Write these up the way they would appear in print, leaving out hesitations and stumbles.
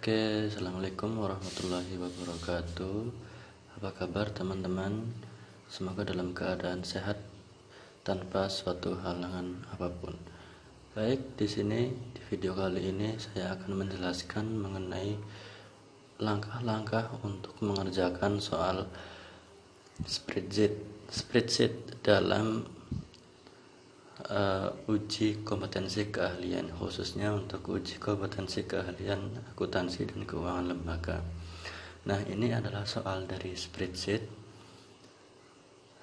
Oke, assalamualaikum warahmatullahi wabarakatuh. Apa kabar teman-teman? Semoga dalam keadaan sehat tanpa suatu halangan apapun. Baik, di sini di video kali ini saya akan menjelaskan mengenai langkah-langkah untuk mengerjakan soal spreadsheet dalam uji kompetensi keahlian, khususnya untuk uji kompetensi keahlian akuntansi dan keuangan lembaga. Nah, ini adalah soal dari spreadsheet.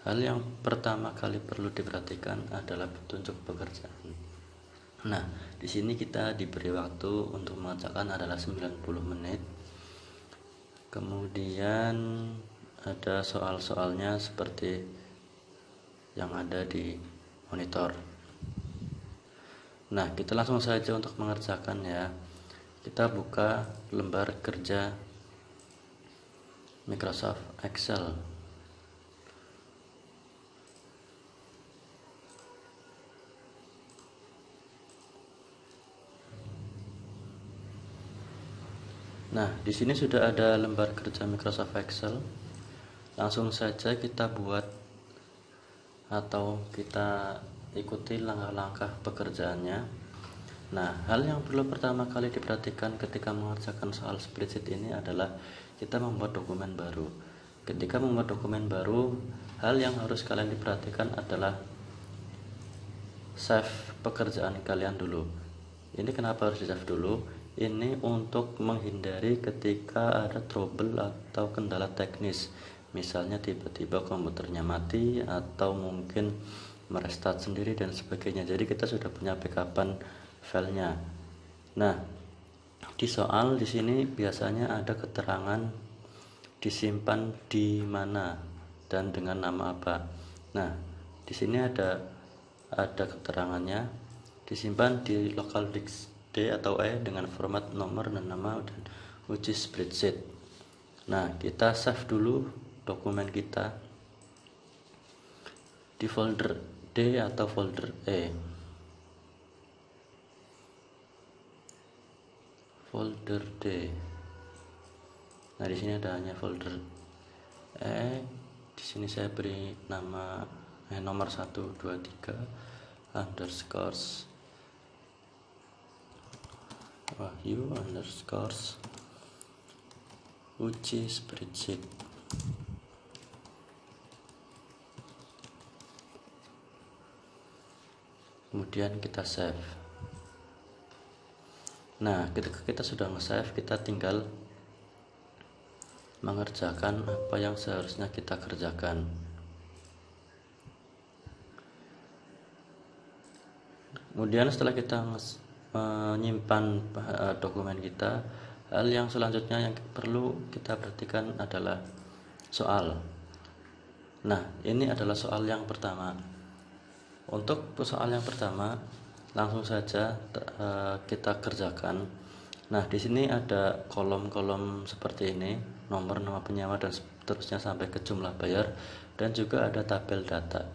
Hal yang pertama kali perlu diperhatikan adalah petunjuk pekerjaan. Nah, di sini kita diberi waktu untuk mengerjakan adalah 90 menit. Kemudian ada soal-soalnya seperti yang ada di monitor. Nah, kita langsung saja untuk mengerjakan ya. Kita buka lembar kerja Microsoft Excel. Nah, di sini sudah ada lembar kerja Microsoft Excel. Langsung saja kita buat atau kita ikuti langkah-langkah pekerjaannya. Nah, hal yang perlu pertama kali diperhatikan ketika mengerjakan soal spreadsheet ini adalah kita membuat dokumen baru. Ketika membuat dokumen baru, hal yang harus kalian diperhatikan adalah save pekerjaan kalian dulu. Ini kenapa harus di save dulu? Ini untuk menghindari ketika ada trouble atau kendala teknis. Misalnya tiba-tiba komputernya mati atau mungkin merestart sendiri dan sebagainya. Jadi kita sudah punya backupan filenya. Nah, di soal di sini biasanya ada keterangan disimpan di mana dan dengan nama apa. Nah, di sini ada keterangannya disimpan di local disk D atau E dengan format nomor dan nama dan uji spreadsheet. Nah, kita save dulu dokumen kita di folder D atau folder E. Folder D. Nah, di sini ada hanya folder E. Di sini saya beri nama nomor 123 underscores Wahyu underscores uji spreadsheet. Kemudian kita save. Nah, ketika kita sudah nge-save, kita tinggal mengerjakan apa yang seharusnya kita kerjakan. Kemudian setelah kita menyimpan dokumen kita, hal yang selanjutnya yang perlu kita perhatikan adalah soal. Nah, ini adalah soal yang pertama. Untuk soal yang pertama, langsung saja kita kerjakan. Nah, di sini ada kolom-kolom seperti ini, nomor, nama penyewa dan seterusnya sampai ke jumlah bayar, dan juga ada tabel data.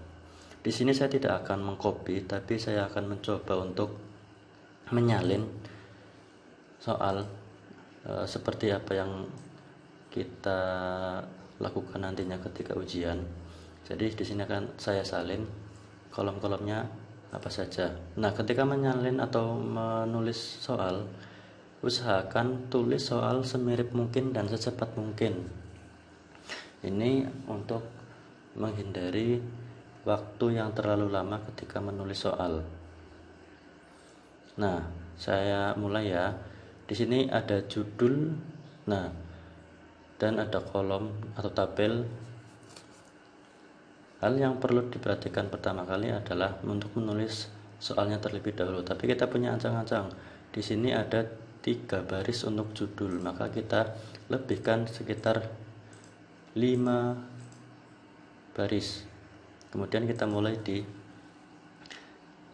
Di sini saya tidak akan mengcopy, tapi saya akan mencoba untuk menyalin soal seperti apa yang kita lakukan nantinya ketika ujian. Jadi di sini akan saya salin kolom-kolomnya apa saja. Nah, ketika menyalin atau menulis soal, usahakan tulis soal semirip mungkin dan secepat mungkin. Ini untuk menghindari waktu yang terlalu lama ketika menulis soal. Nah, saya mulai ya. Di sini ada judul, nah, dan ada kolom atau tabel. Hal yang perlu diperhatikan pertama kali adalah untuk menulis soalnya terlebih dahulu. Tapi kita punya ancang-ancang. Di sini ada 3 baris untuk judul, maka kita lebihkan sekitar 5 baris. Kemudian kita mulai di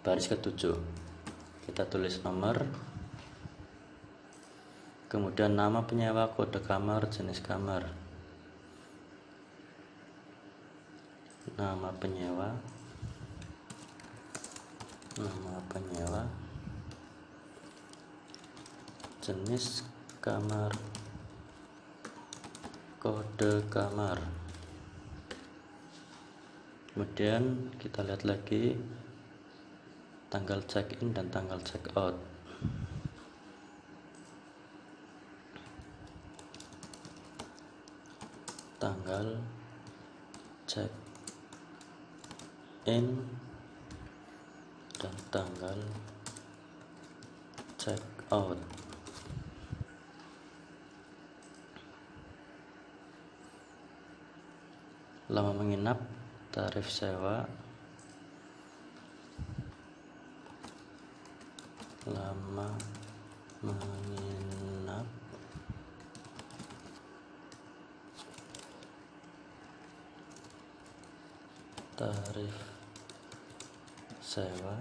baris ke-7. Kita tulis nomor, kemudian nama penyewa, kode kamar, jenis kamar, nama penyewa, jenis kamar, kode kamar. Kemudian kita lihat lagi tanggal check-in dan tanggal check-out. Tanggal check-in dan tanggal check-out. Lama menginap, tarif sewa, lama menginap, tarif sewa,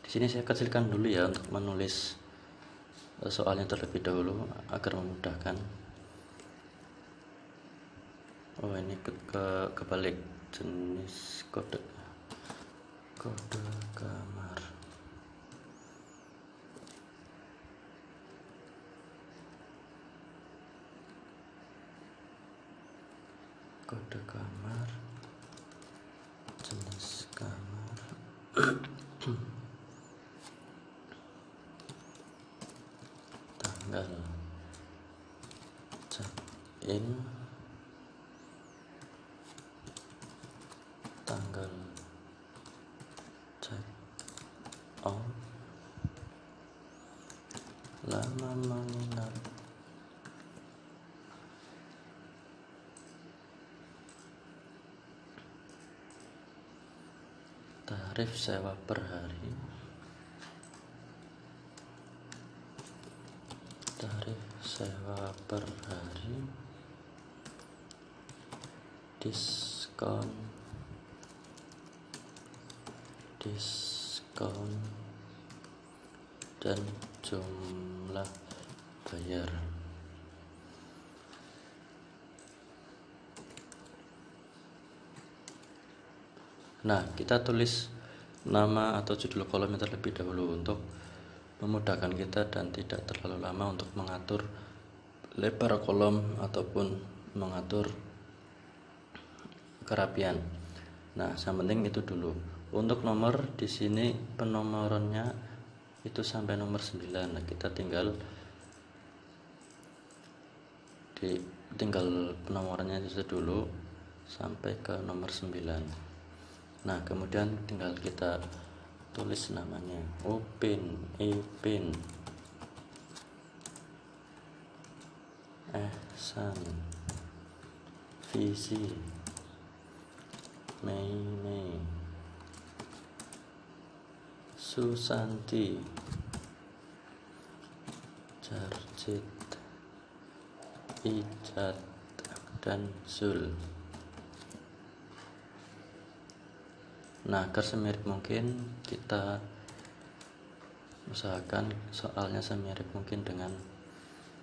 di sini saya kecilkan dulu ya untuk menulis soalnya terlebih dahulu agar memudahkan. Oh, ini kebalik jenis kode kamar. Kode kamar, jenis kamar. Tanggal check-in, tanggal check-out, lama menginap, tarif sewa per hari, tarif sewa per hari, diskon dan jumlah bayar. Nah, kita tulis nama atau judul kolomnya terlebih dahulu untuk memudahkan kita dan tidak terlalu lama untuk mengatur lebar kolom ataupun mengatur kerapian. Nah, yang penting itu dulu. Untuk nomor di sini penomorannya itu sampai nomor 9. Nah, kita tinggal penomorannya itu dulu sampai ke nomor 9. Nah, kemudian tinggal kita tulis namanya. Upin, Ipin, Ehsan, Visi, Mei, Susanti, Jarjit, Ijat, dan Zul. Nah, agar semirip mungkin kita usahakan soalnya semirip mungkin dengan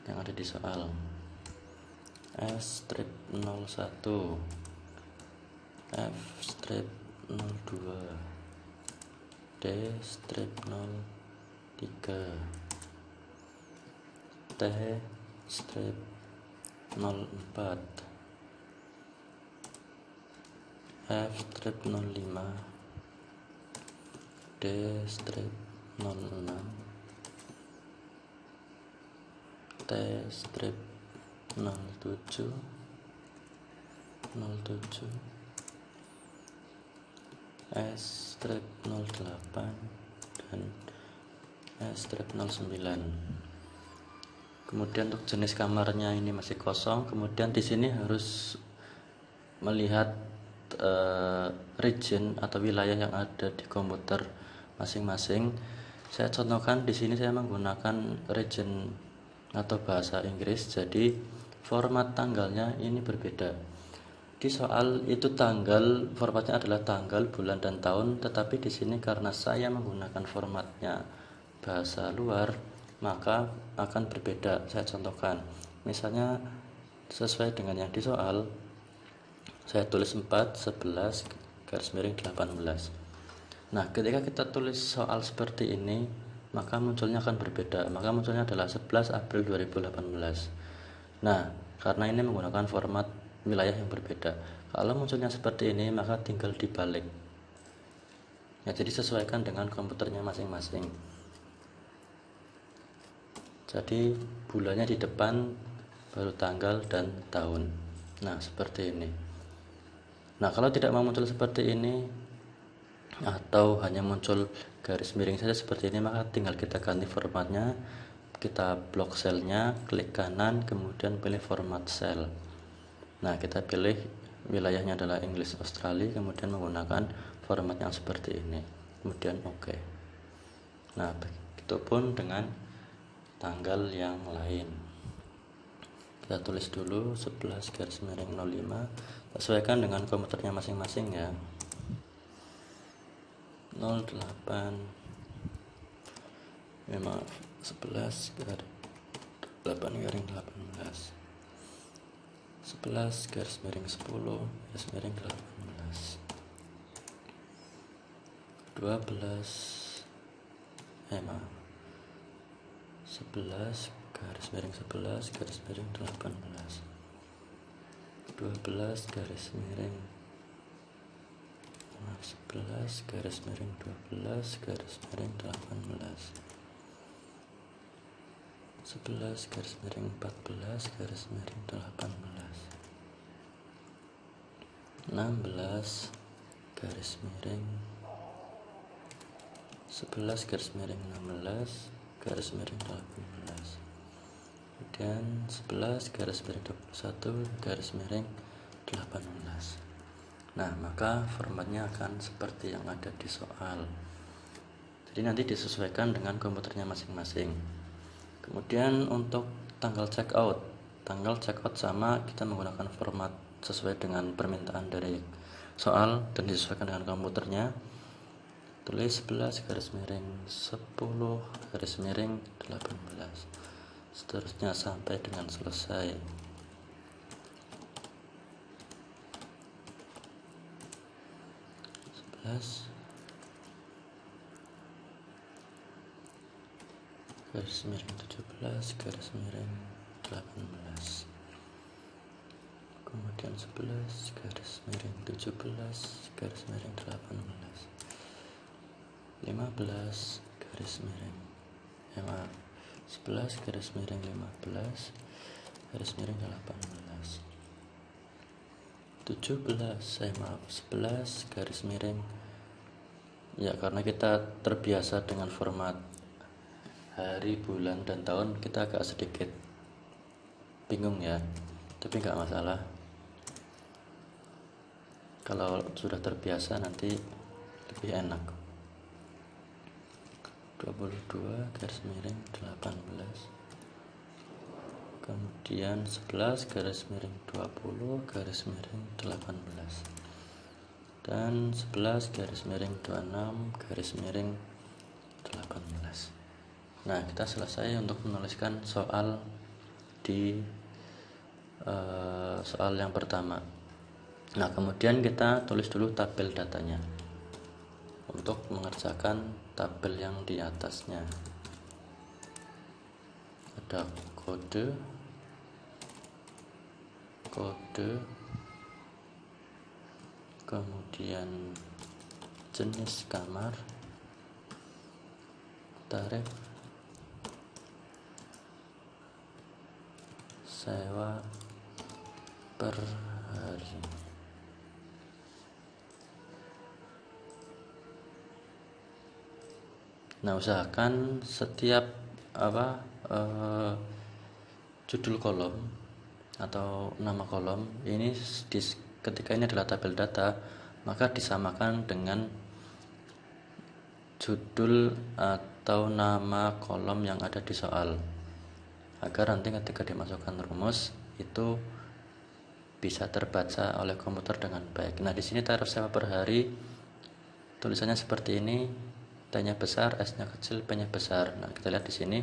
yang ada di soal. S-01, F-02, D-03, T-04, F-05, D-06, T-07, 07, S-08 dan S-09. Kemudian untuk jenis kamarnya ini masih kosong. Kemudian di sini harus melihat region atau wilayah yang ada di komputer masing-masing. Saya contohkan di sini saya menggunakan region atau bahasa Inggris, jadi format tanggalnya ini berbeda. Di soal itu tanggal, formatnya adalah tanggal, bulan, dan tahun, tetapi di sini karena saya menggunakan formatnya bahasa luar, maka akan berbeda. Saya contohkan, misalnya sesuai dengan yang di soal, saya tulis 4, 11, garis miring 18. Nah, ketika kita tulis soal seperti ini, maka munculnya akan berbeda. Maka munculnya adalah 11 April 2018. Nah, karena ini menggunakan format wilayah yang berbeda. Kalau munculnya seperti ini, maka tinggal dibalik. Ya, jadi sesuaikan dengan komputernya masing-masing. Jadi bulannya di depan, baru tanggal dan tahun. Nah, seperti ini. Nah, kalau tidak mau muncul seperti ini, atau hanya muncul garis miring saja seperti ini, maka tinggal kita ganti formatnya. Kita blok selnya, klik kanan, kemudian pilih format sel. Nah, kita pilih wilayahnya adalah English Australia, kemudian menggunakan format yang seperti ini, kemudian OK. Nah, begitupun dengan tanggal yang lain. Kita tulis dulu 11 garis miring 05, sesuaikan dengan komputernya masing-masing ya. 08 memang 11 garis 8 garing 18, 11 garis miring 10 garis miring 18, 12 maaf 11 garis miring 11 garis miring 18, 12 garis miring 11 garis miring 12 garis miring 18, 11 garis miring 14 garis miring 18, 16 garis miring 11 garis miring 16 garis miring 18, kemudian 11 garis miring 21 garis miring 18. Nah, maka formatnya akan seperti yang ada di soal. Jadi nanti disesuaikan dengan komputernya masing-masing. Kemudian untuk tanggal check out sama kita menggunakan format sesuai dengan permintaan dari soal dan disesuaikan dengan komputernya. Tulis 11 garis miring 10 garis miring 18, seterusnya sampai dengan selesai. Garis miring 17 garis miring 18, kemudian 11 garis miring 17 garis miring 18, 15 garis miring 11 garis miring 15 garis miring 18, 11 garis miring, ya karena kita terbiasa dengan format hari, bulan, dan tahun, kita agak sedikit bingung ya, tapi nggak masalah. Kalau sudah terbiasa nanti lebih enak. 22 garis miring 18, kemudian 11 garis miring 20 garis miring 18, dan 11 garis miring 26 garis miring 18. Nah, kita selesai untuk menuliskan soal di soal yang pertama. Nah, kemudian kita tulis dulu tabel datanya untuk mengerjakan tabel yang di atasnya. Ada kode, kemudian jenis kamar, tarif, sewa per hari. Nah, usahakan setiap judul kolom atau nama kolom ini ketika ini adalah tabel data, maka disamakan dengan judul atau nama kolom yang ada di soal, agar nanti ketika dimasukkan rumus itu bisa terbaca oleh komputer dengan baik. Nah, di sini tarif sewa per hari tulisannya seperti ini, T-nya besar, S-nya kecil, P-nya besar. Nah, kita lihat di sini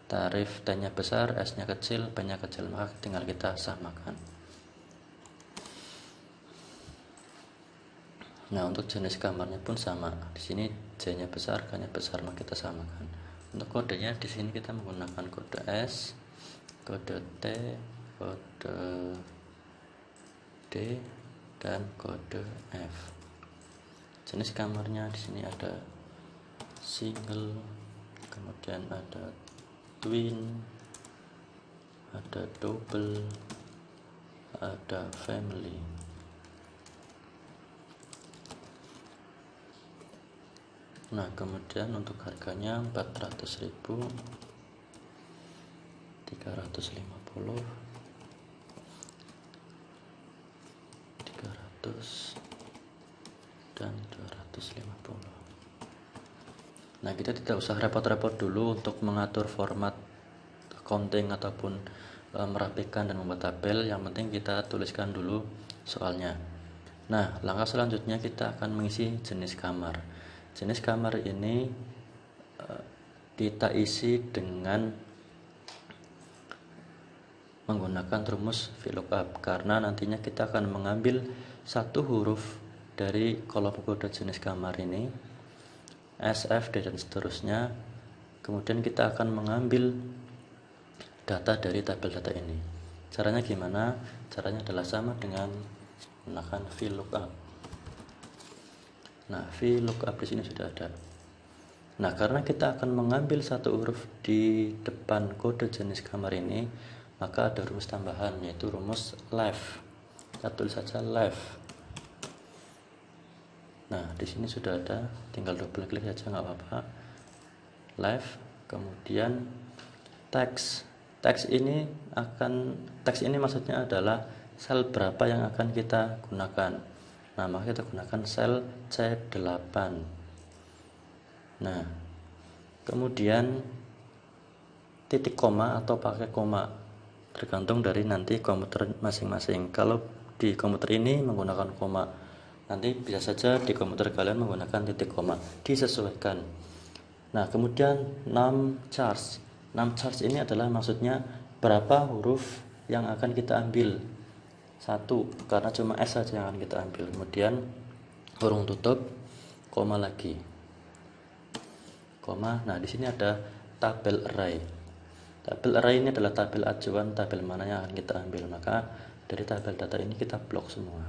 tarif T-nya besar, S-nya kecil, P-nya kecil, maka tinggal kita samakan. Nah, untuk jenis kamarnya pun sama. Di sini J-nya besar, K-nya besar, maka kita samakan. Untuk kodenya di sini kita menggunakan kode S, kode T, kode D, dan kode F. Jenis kamarnya di sini ada single, kemudian ada twin, ada double, ada family. Nah, kemudian untuk harganya 400.000, 350, 300, dan 250. Nah, kita tidak usah repot-repot dulu untuk mengatur format accounting ataupun merapikan dan membuat tabel. Yang penting kita tuliskan dulu soalnya. Nah, langkah selanjutnya kita akan mengisi jenis kamar. Jenis kamar ini kita isi dengan menggunakan rumus VLOOKUP, karena nantinya kita akan mengambil satu huruf dari kolom kode jenis kamar ini, S, F, D, dan seterusnya. Kemudian kita akan mengambil data dari tabel data ini. Caranya gimana? Caranya adalah sama dengan menggunakan VLOOKUP. Nah, VLOOKUP di sini sudah ada. Nah, karena kita akan mengambil satu huruf di depan kode jenis kamar ini, maka ada rumus tambahan, yaitu rumus left. Kita tulis saja left. Nah, di sini sudah ada, tinggal double klik saja nggak apa-apa. Left, kemudian text. Teks ini maksudnya adalah sel berapa yang akan kita gunakan. Nah, maka kita gunakan sel C8. Nah, kemudian titik koma atau pakai koma, tergantung dari nanti komputer masing-masing. Kalau di komputer ini menggunakan koma, nanti bisa saja di komputer kalian menggunakan titik koma, disesuaikan. Nah, kemudian num charge. Num charge ini adalah maksudnya berapa huruf yang akan kita ambil. 1, karena cuma S saja yang akan kita ambil. Kemudian kurung tutup, koma lagi, koma. Nah, di sini ada tabel array. Tabel array ini adalah tabel acuan, tabel mana yang akan kita ambil. Maka dari tabel data ini kita blok semua.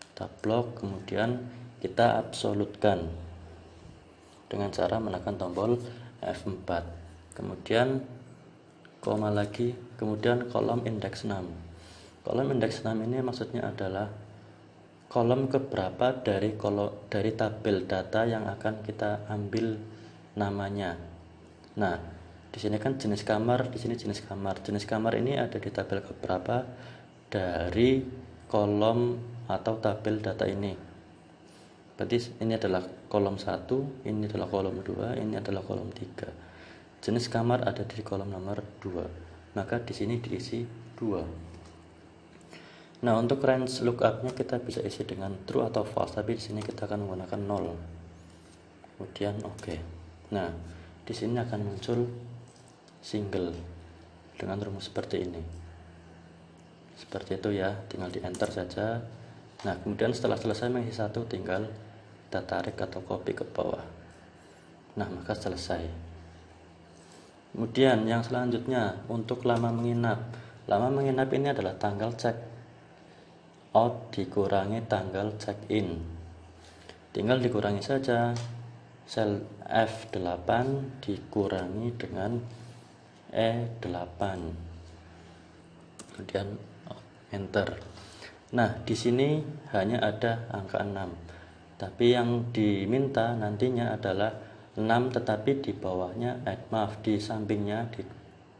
Kita blok, kemudian kita absolutkan dengan cara menekan tombol F4. Kemudian koma lagi, kemudian kolom indeks 6. Kolom indeks 6 ini maksudnya adalah kolom keberapa dari tabel data yang akan kita ambil namanya. Nah, di sini kan jenis kamar, di sini jenis kamar. Jenis kamar ini ada di tabel keberapa dari kolom atau tabel data ini. Berarti ini adalah kolom 1, ini adalah kolom 2, ini adalah kolom 3. Jenis kamar ada di kolom nomor 2. Maka di sini diisi 2. Nah, untuk range lookup-nya kita bisa isi dengan true atau false, tapi di sini kita akan menggunakan 0. Kemudian oke. Nah, di sini akan muncul single dengan rumus seperti ini. Seperti itu ya, tinggal di enter saja. Nah, kemudian setelah selesai mengisi satu, tinggal kita tarik atau copy ke bawah. Nah, maka selesai. Kemudian yang selanjutnya untuk lama menginap. Lama menginap ini adalah tanggal check out dikurangi tanggal check-in. Tinggal dikurangi saja, sel F8 dikurangi dengan E8. Kemudian enter. Nah, di sini hanya ada angka 6. Tapi yang diminta nantinya adalah 6, tetapi di bawahnya di sampingnya, di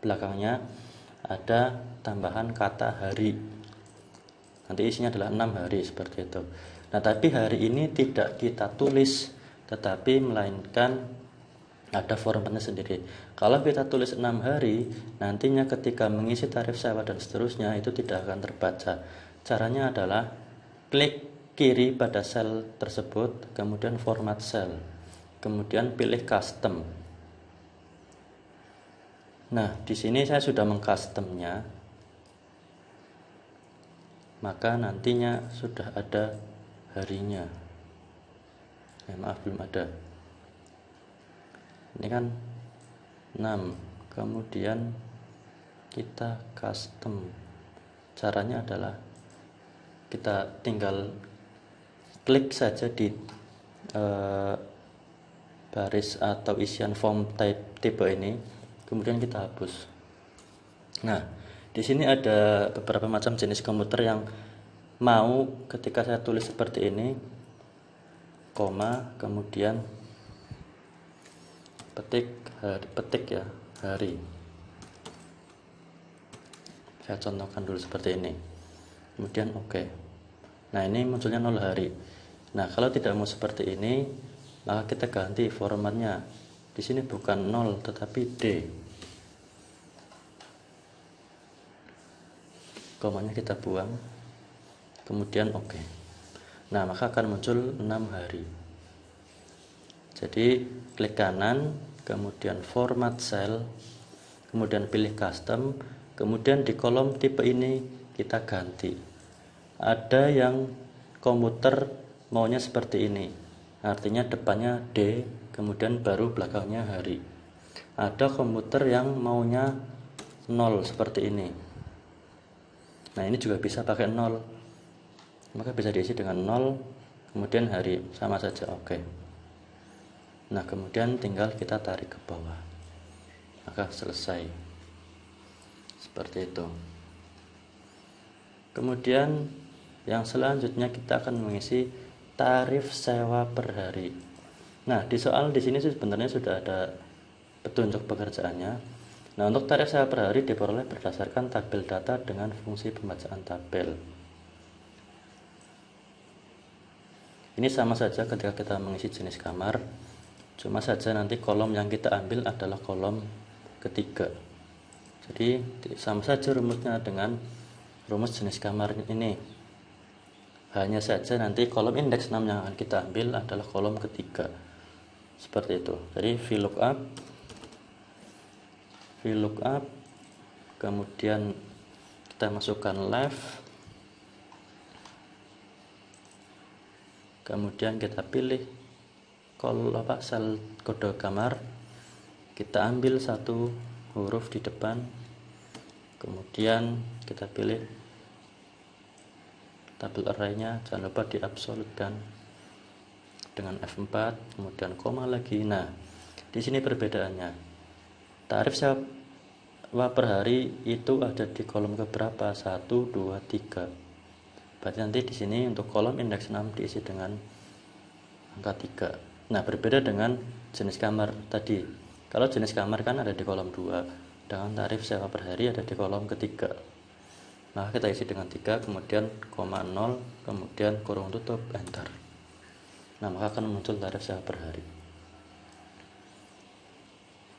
belakangnya ada tambahan kata hari. Nanti isinya adalah 6 hari seperti itu. Nah, tapi hari ini tidak kita tulis, tetapi melainkan ada formatnya sendiri. Kalau kita tulis 6 hari, nantinya ketika mengisi tarif sewa dan seterusnya itu tidak akan terbaca. Caranya adalah klik kiri pada sel tersebut, kemudian format sel, kemudian pilih custom. Nah, di sini saya sudah mengcustomnya. Maka nantinya sudah ada harinya. Maaf, belum ada. Ini kan 6. Kemudian kita custom. Caranya adalah kita tinggal klik saja di baris atau isian form tipe ini, kemudian kita hapus. Nah, di sini ada beberapa macam jenis komputer yang mau ketika saya tulis seperti ini, koma, kemudian petik ya, hari. Saya contohkan dulu seperti ini. Kemudian oke. Nah, ini munculnya 0 hari. Nah, kalau tidak mau seperti ini, maka kita ganti formatnya. Di sini bukan 0 tetapi D. Komanya kita buang. Kemudian oke. Nah, maka akan muncul 6 hari. Jadi klik kanan, kemudian format cell, kemudian pilih custom, kemudian di kolom tipe ini kita ganti. Ada yang komputer maunya seperti ini, artinya depannya D, kemudian baru belakangnya hari. Ada komputer yang maunya 0 seperti ini. Nah, ini juga bisa pakai 0, maka bisa diisi dengan 0 kemudian hari, sama saja, oke. Nah, kemudian tinggal kita tarik ke bawah, maka selesai seperti itu. Kemudian yang selanjutnya kita akan mengisi tarif sewa per hari. Nah, di soal di sini sebenarnya sudah ada petunjuk pekerjaannya. Nah, untuk tarif sewa per hari diperoleh berdasarkan tabel data dengan fungsi pembacaan tabel. Ini sama saja ketika kita mengisi jenis kamar, cuma saja nanti kolom yang kita ambil adalah kolom ketiga. Jadi sama saja rumusnya dengan rumus jenis kamar ini. Hanya saja nanti kolom indeks 6 yang akan kita ambil adalah kolom ketiga. Seperti itu. Jadi VLOOKUP, kemudian kita masukkan left, kemudian kita pilih sel kode kamar, kita ambil satu huruf di depan, kemudian kita pilih tabel array-nya, jangan lupa diabsolutkan dengan F4, kemudian koma lagi. Nah, di sini perbedaannya. Tarif sewa per hari itu ada di kolom keberapa? 1, 2, 3. Berarti nanti di sini untuk kolom indeks 6 diisi dengan angka 3. Nah, berbeda dengan jenis kamar tadi. Kalau jenis kamar kan ada di kolom 2, dengan tarif sewa per hari ada di kolom ketiga. Maka kita isi dengan 3, kemudian koma 0, kemudian kurung tutup, enter. Nah, maka akan muncul tarif sewa per hari.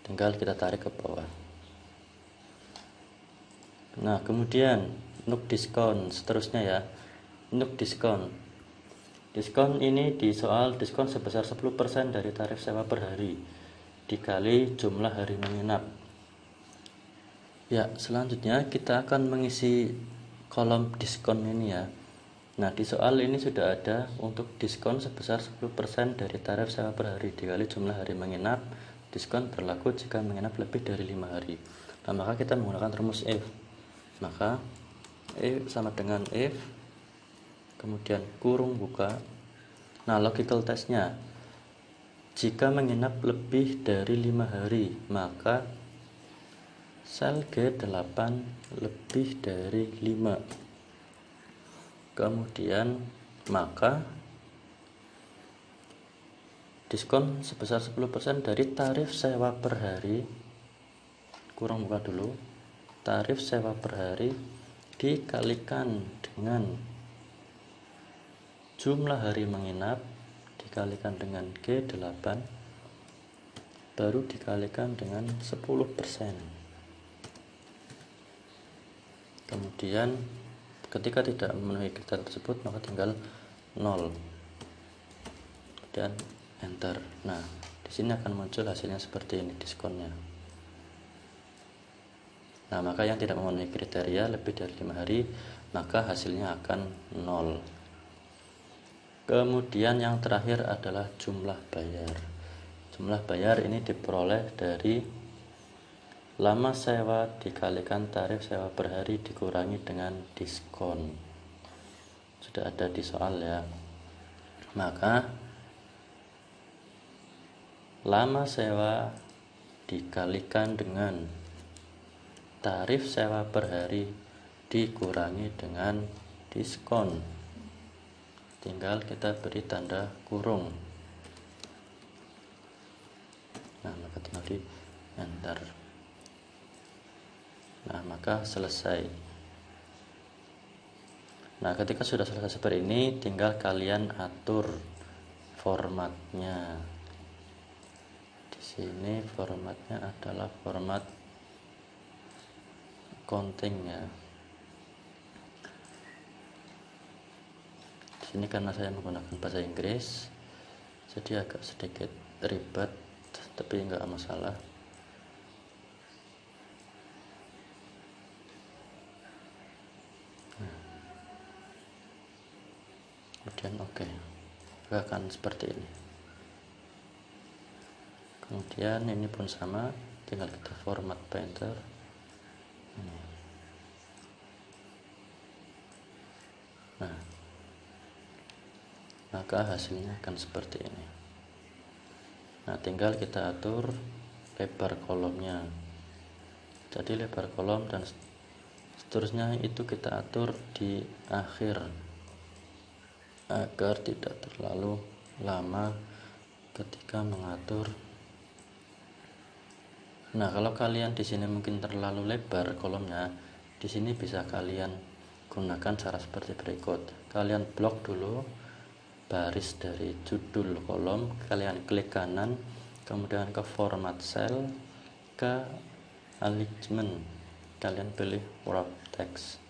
Tinggal kita tarik ke bawah. Nah, kemudian untuk diskon seterusnya ya. Untuk diskon ini di soal diskon sebesar 10% dari tarif sewa per hari dikali jumlah hari menginap. Ya, selanjutnya kita akan mengisi kolom diskon ini ya. Nah, di soal ini sudah ada untuk diskon sebesar 10% dari tarif sewa per hari dikali jumlah hari menginap. Diskon berlaku jika menginap lebih dari 5 hari. Nah, maka kita menggunakan rumus if. Maka if sama dengan if, kemudian kurung buka. Nah, logical testnya, jika menginap lebih dari 5 hari, maka sel G8 lebih dari 5. Kemudian maka diskon sebesar 10% dari tarif sewa per hari, kurang buka dulu, tarif sewa per hari dikalikan dengan jumlah hari menginap dikalikan dengan G8 baru dikalikan dengan 10%. Kemudian ketika tidak memenuhi kriteria tersebut maka tinggal 0 dan enter. Nah, di sini akan muncul hasilnya seperti ini diskonnya. Nah, maka yang tidak memenuhi kriteria lebih dari 5 hari maka hasilnya akan 0. Kemudian yang terakhir adalah jumlah bayar. Jumlah bayar ini diperoleh dari lama sewa dikalikan tarif sewa per hari dikurangi dengan diskon. Sudah ada di soal ya. Maka lama sewa dikalikan dengan tarif sewa per hari dikurangi dengan diskon. Tinggal kita beri tanda kurung. Nah, maka tinggal di enter. Nah, maka selesai. Nah, ketika sudah selesai seperti ini, tinggal kalian atur formatnya. Di sini formatnya adalah format counting ya. Di sini karena saya menggunakan bahasa Inggris, jadi agak sedikit ribet, tapi enggak masalah. Kemudian oke. Akan seperti ini. Kemudian ini pun sama, tinggal kita format painter. Ini. Nah, maka hasilnya akan seperti ini. Nah, tinggal kita atur lebar kolomnya. Jadi lebar kolom dan seterusnya itu kita atur di akhir agar tidak terlalu lama ketika mengatur. Nah, kalau kalian di sini mungkin terlalu lebar kolomnya, di sini bisa kalian gunakan cara seperti berikut. Kalian blok dulu baris dari judul kolom, kalian klik kanan, kemudian ke format cell, ke alignment, kalian pilih wrap text,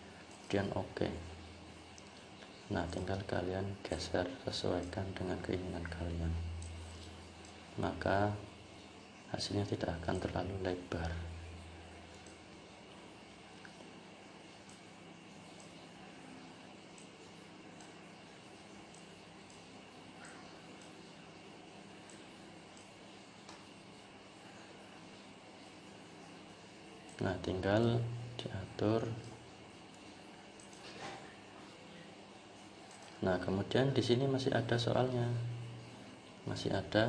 kemudian oke. Nah, tinggal kalian geser sesuaikan dengan keinginan kalian, maka hasilnya tidak akan terlalu lebar. Nah, tinggal diatur. Nah, kemudian di sini masih ada soalnya, masih ada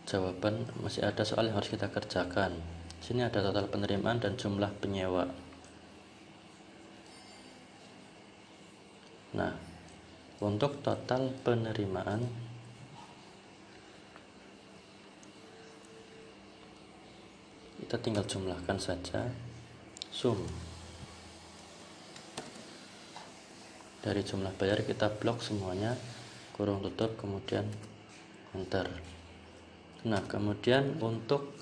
jawaban, masih ada soal yang harus kita kerjakan. Di sini ada total penerimaan dan jumlah penyewa. Nah, untuk total penerimaan kita tinggal jumlahkan saja, sum dari jumlah bayar, kita blok semuanya, kurung tutup, kemudian enter. Nah, kemudian untuk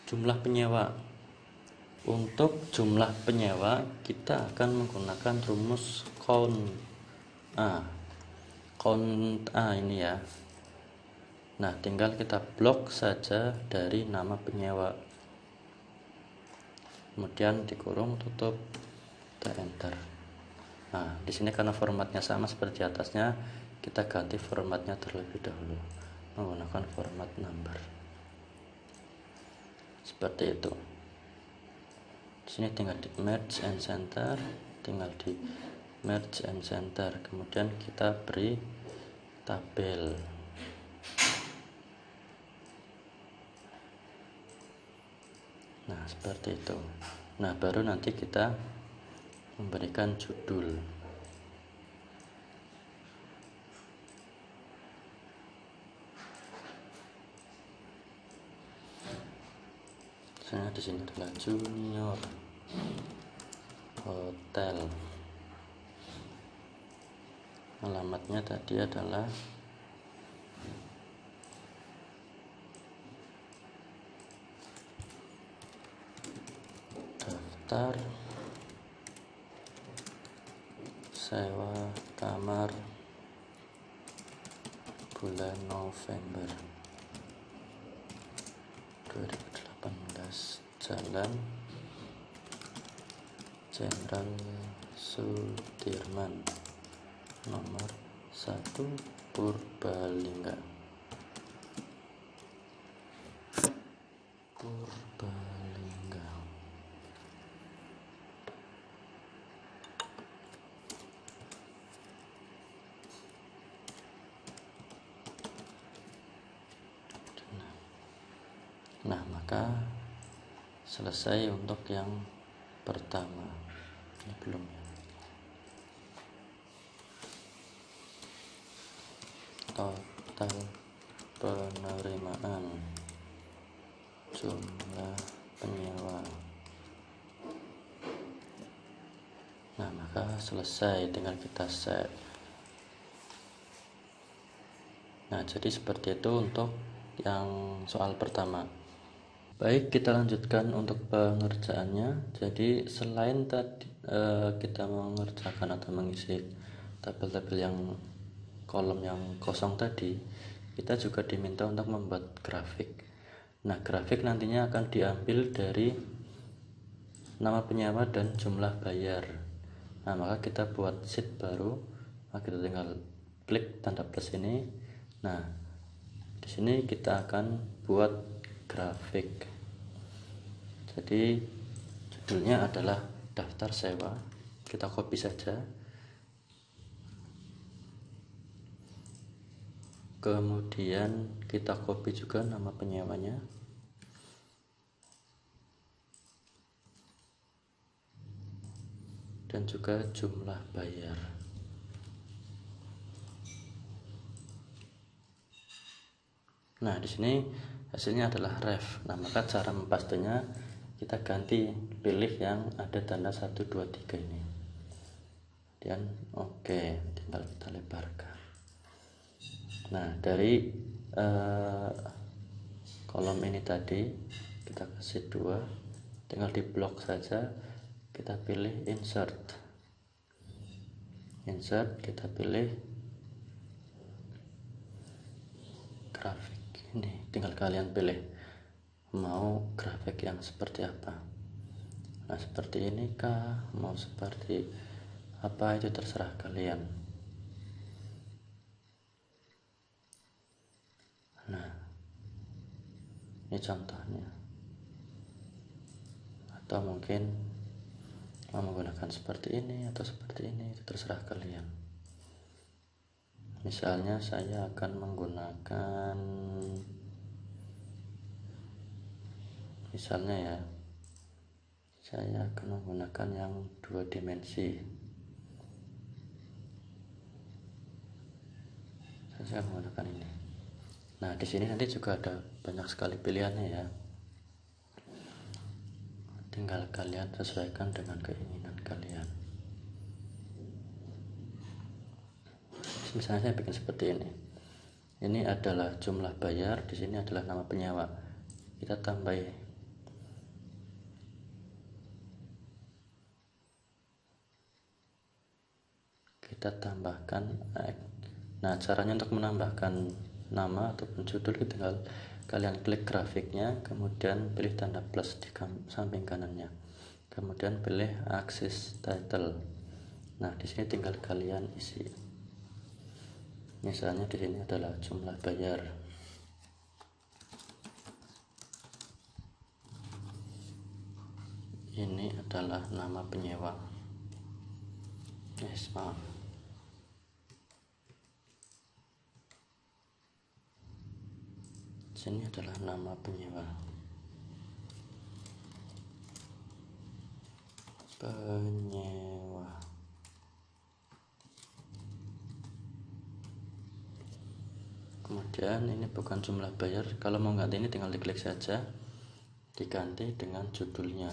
jumlah penyewa. Untuk jumlah penyewa kita akan menggunakan rumus count A ini ya. Nah, tinggal kita blok saja dari nama penyewa, kemudian dikurung tutup, kita enter. Nah, di sini karena formatnya sama seperti atasnya, kita ganti formatnya terlebih dahulu menggunakan format number. Seperti itu. Di sini tinggal di merge and center, tinggal di merge and center, kemudian kita beri tabel. Nah, seperti itu. Nah, baru nanti kita memberikan judul. Misalnya di sini adalah Junior Hotel. Alamatnya tadi adalah daftar sewa kamar bulan November 2018. ruas jalan Jenderal Sudirman nomor 1 Purbalingga. Nah, maka selesai untuk yang pertama. Ini belum ya. Total penerimaan jumlah penyewa. Nah, maka selesai, tinggal kita save. Nah, jadi seperti itu untuk yang soal pertama. Baik, kita lanjutkan untuk pengerjaannya. Jadi selain tadi kita mengerjakan atau mengisi tabel-tabel yang kolom yang kosong tadi, kita juga diminta untuk membuat grafik. Nah, grafik nantinya akan diambil dari nama penyewa dan jumlah bayar. Nah, maka kita buat sheet baru. Nah, kita tinggal klik tanda plus ini. Nah, di sini kita akan buat grafik. Jadi judulnya adalah daftar sewa. Kita copy saja. Kemudian kita copy juga nama penyewanya. Dan juga jumlah bayar. Nah, di sini hasilnya adalah ref. Nah, maka cara mempastenya kita ganti, pilih yang ada tanda 1, 2, 3 ini. Dan oke, tinggal kita lebarkan. Nah, dari kolom ini tadi kita kasih 2, tinggal di blok saja. Kita pilih insert, kita pilih grafik. Ini tinggal kalian pilih mau grafik yang seperti apa. Nah, seperti ini kah, mau seperti apa, itu terserah kalian. Nah, ini contohnya. Atau mungkin mau menggunakan seperti ini atau seperti ini, itu terserah kalian. Misalnya saya akan menggunakan, misalnya ya, saya akan menggunakan yang 2 dimensi. Saya akan menggunakan ini. Nah, di sini nanti juga ada banyak sekali pilihannya ya. Tinggal kalian sesuaikan dengan keinginan kalian. Misalnya saya bikin seperti ini. Ini adalah jumlah bayar, di sini adalah nama penyewa. Kita tambahkan. Nah, caranya untuk menambahkan nama ataupun judul, tinggal kalian klik grafiknya, kemudian pilih tanda plus di samping kanannya, kemudian pilih aksis title. Nah, di sini tinggal kalian isi. Misalnya di sini adalah jumlah bayar. Ini adalah nama penyewa. Maaf. Sini adalah nama penyewa. Kemudian ini bukan jumlah bayar. Kalau mau ganti ini tinggal diklik saja, diganti dengan judulnya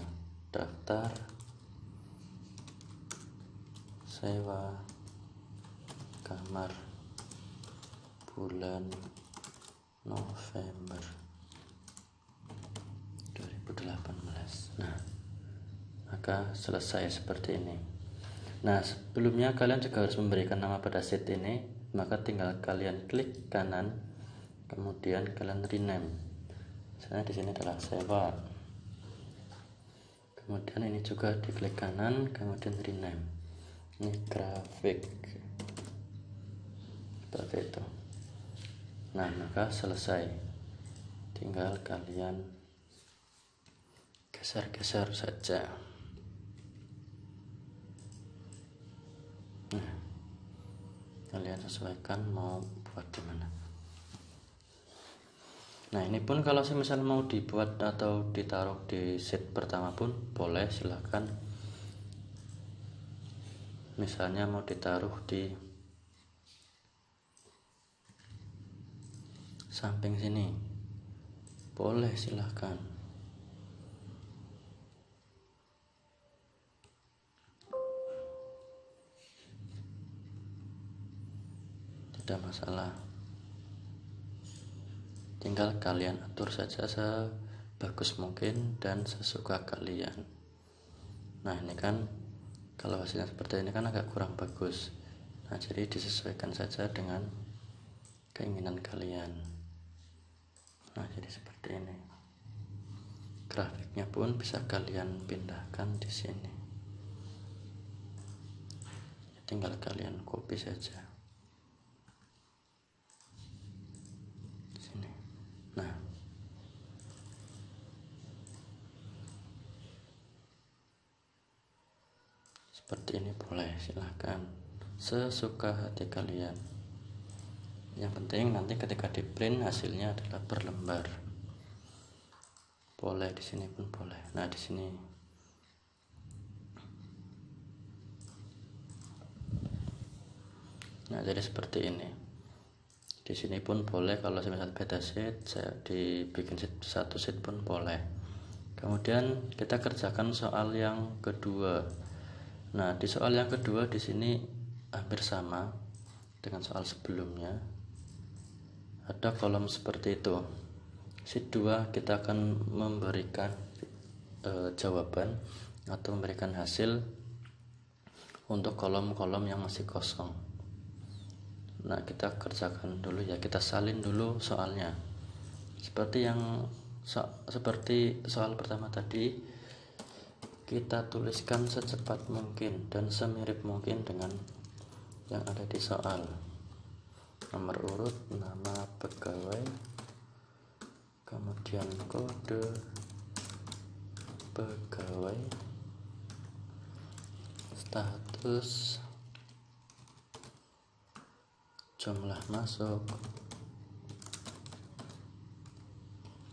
daftar sewa kamar bulan November 2018. Nah, maka selesai seperti ini. Nah, sebelumnya kalian juga harus memberikan nama pada sheet ini. Maka tinggal kalian klik kanan, kemudian kalian rename. Misalnya di sini adalah sewa. Kemudian ini juga diklik kanan, kemudian rename, ini grafik seperti itu. Nah, maka selesai, tinggal kalian geser-geser saja. Nah, kalian sesuaikan mau buat gimana. Nah, ini pun kalau misal mau dibuat atau ditaruh di sheet pertama pun boleh, silahkan. Misalnya mau ditaruh di samping sini, boleh, silahkan. Tidak masalah. Tinggal kalian atur saja sebagus mungkin dan sesuka kalian. Nah, ini kan kalau hasilnya seperti ini kan agak kurang bagus. Nah, jadi disesuaikan saja dengan keinginan kalian. Nah, jadi seperti ini. Grafiknya pun bisa kalian pindahkan di sini. Tinggal kalian copy saja. Sini. Nah, seperti ini boleh, silahkan sesuka hati kalian. Yang penting nanti ketika di print hasilnya adalah berlembar. Boleh di sini pun boleh. Nah, di sini. Nah, jadi seperti ini. Di sini pun boleh, kalau misal beda sheet, saya dibikin satu sheet pun boleh. Kemudian kita kerjakan soal yang kedua. Nah, di soal yang kedua di sini hampir sama dengan soal sebelumnya. Ada kolom seperti itu. Sheet 2 kita akan memberikan jawaban atau memberikan hasil untuk kolom-kolom yang masih kosong. Nah, kita kerjakan dulu ya, kita salin dulu soalnya. Seperti soal pertama tadi, kita tuliskan secepat mungkin dan semirip mungkin dengan yang ada di soal. Nomor urut, nama pegawai, kemudian kode pegawai, status, jumlah masuk,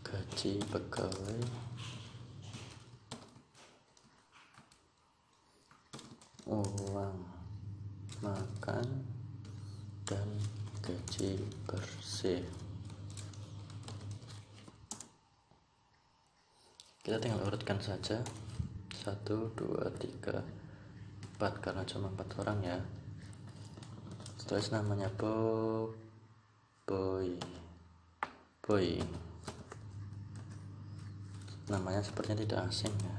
gaji pegawai, uang makan, dan gaji bersih. Kita tinggal urutkan saja 1, 2, 3, 4 karena cuma 4 orang ya. Tulis namanya Boy. Namanya sepertinya tidak asing ya.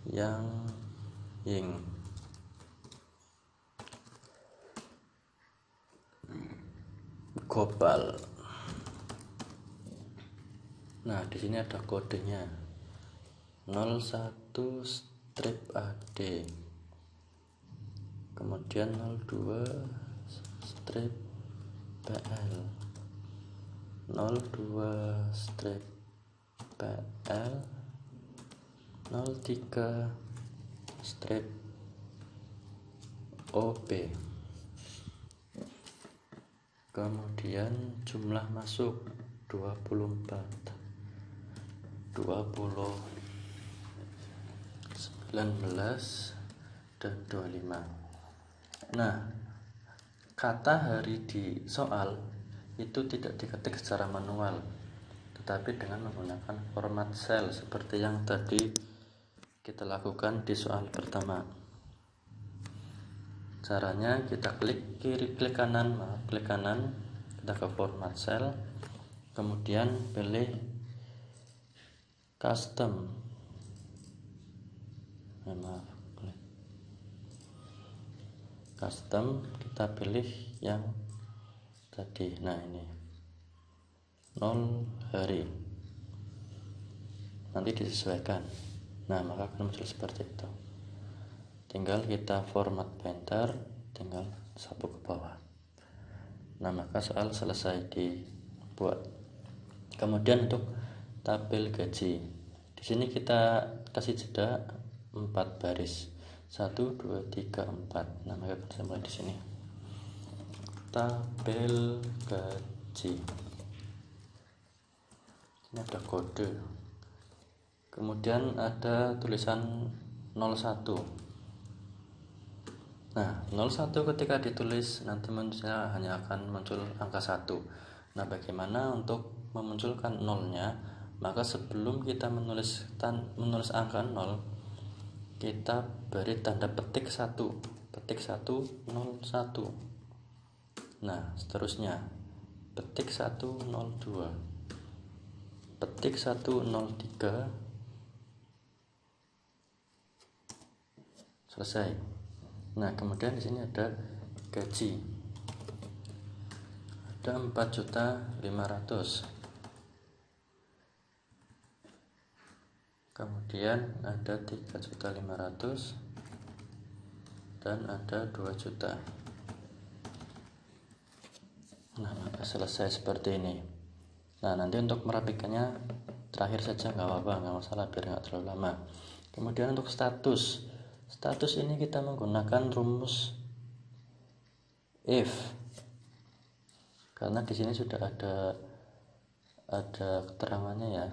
Yang Ying. Gopal. Nah, di sini ada kodenya 01 strip AD. Kemudian 02 strip PL, 02 strip PL, 03 strip OP. Kemudian jumlah masuk 24, 20, 19, dan 25. Nah, kata hari di soal itu tidak diketik secara manual, tetapi dengan menggunakan format cell seperti yang tadi kita lakukan di soal pertama. Caranya kita klik kanan, kita ke format cell, kemudian pilih custom. Custom, kita pilih yang tadi. Nah, ini 0 hari, nanti disesuaikan. Nah, maka akan muncul seperti itu. Tinggal kita format painter, tinggal sapu ke bawah. Nah, maka soal selesai dibuat. Kemudian untuk tabel gaji, di sini kita kasih jeda 4 baris, 1, 2, 3, 4. Nah, maka kita mulai di sini. Tabel gaji. Ini ada kode. Kemudian ada tulisan 01. Nah, 01 ketika ditulis nanti munculnya hanya akan muncul angka 1. Nah, bagaimana untuk memunculkan nolnya? Maka sebelum kita menulis angka 0, kita beri tanda petik 1. Petik 1, 01. Nah, seterusnya petik 102. Petik 103. Selesai. Nah, kemudian di sini ada gaji. Ada 4.500.000. Kemudian ada 3.500.000 dan ada 2 juta. Nah, maka selesai seperti ini. Nah, nanti untuk merapikannya terakhir saja, nggak apa-apa, nggak masalah, biar nggak terlalu lama. Kemudian untuk status ini kita menggunakan rumus if, karena di sini sudah ada keterangannya ya.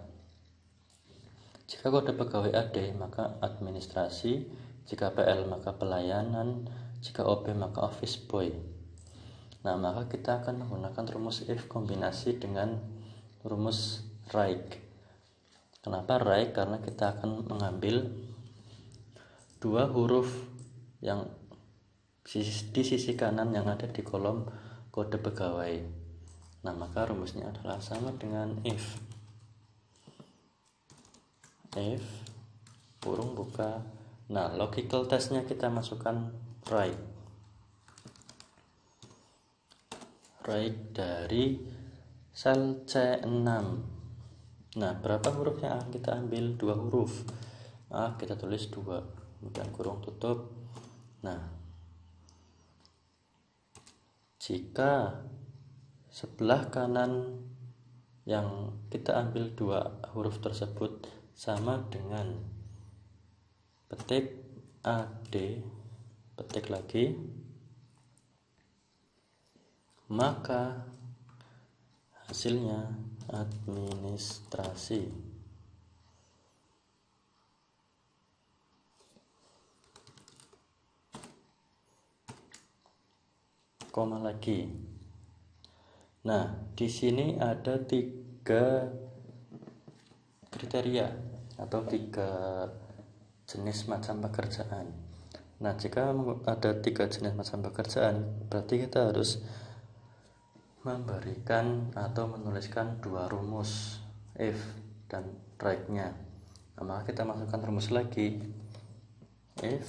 Jika kode pegawai AD maka administrasi, jika PL maka pelayanan, jika OB maka office boy. Nah, maka kita akan menggunakan rumus if kombinasi dengan rumus right. Kenapa right? Karena kita akan mengambil 2 huruf yang di sisi kanan yang ada di kolom kode pegawai. Nah, maka rumusnya adalah sama dengan if kurung buka. Nah, logical testnya kita masukkan right dari sel C6. Nah, berapa huruf yang akan kita ambil? 2 huruf. Kita tulis 2, kemudian kurung tutup. Nah, jika sebelah kanan yang kita ambil 2 huruf tersebut sama dengan petik AD, petik lagi, maka hasilnya administrasi. Koma lagi. Nah, di sini ada 3 kriteria atau 3 jenis macam pekerjaan. Nah, jika ada 3 jenis macam pekerjaan, berarti kita harus memberikan atau menuliskan 2 rumus if dan right-nya. Nah, maka kita masukkan rumus lagi. If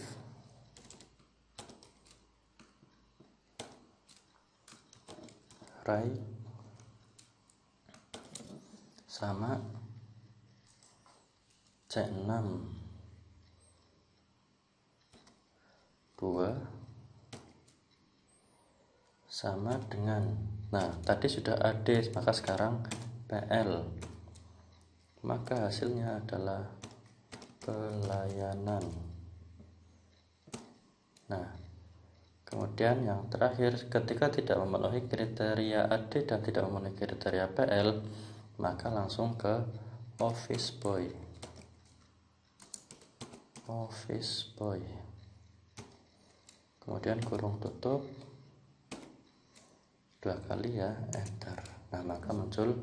right sama C6 2 sama dengan, nah tadi sudah AD, maka sekarang PL, maka hasilnya adalah pelayanan. Nah, kemudian yang terakhir, ketika tidak memenuhi kriteria AD dan tidak memenuhi kriteria PL, maka langsung ke office boy. Kemudian kurung tutup 2 kali ya, enter. Nah, maka muncul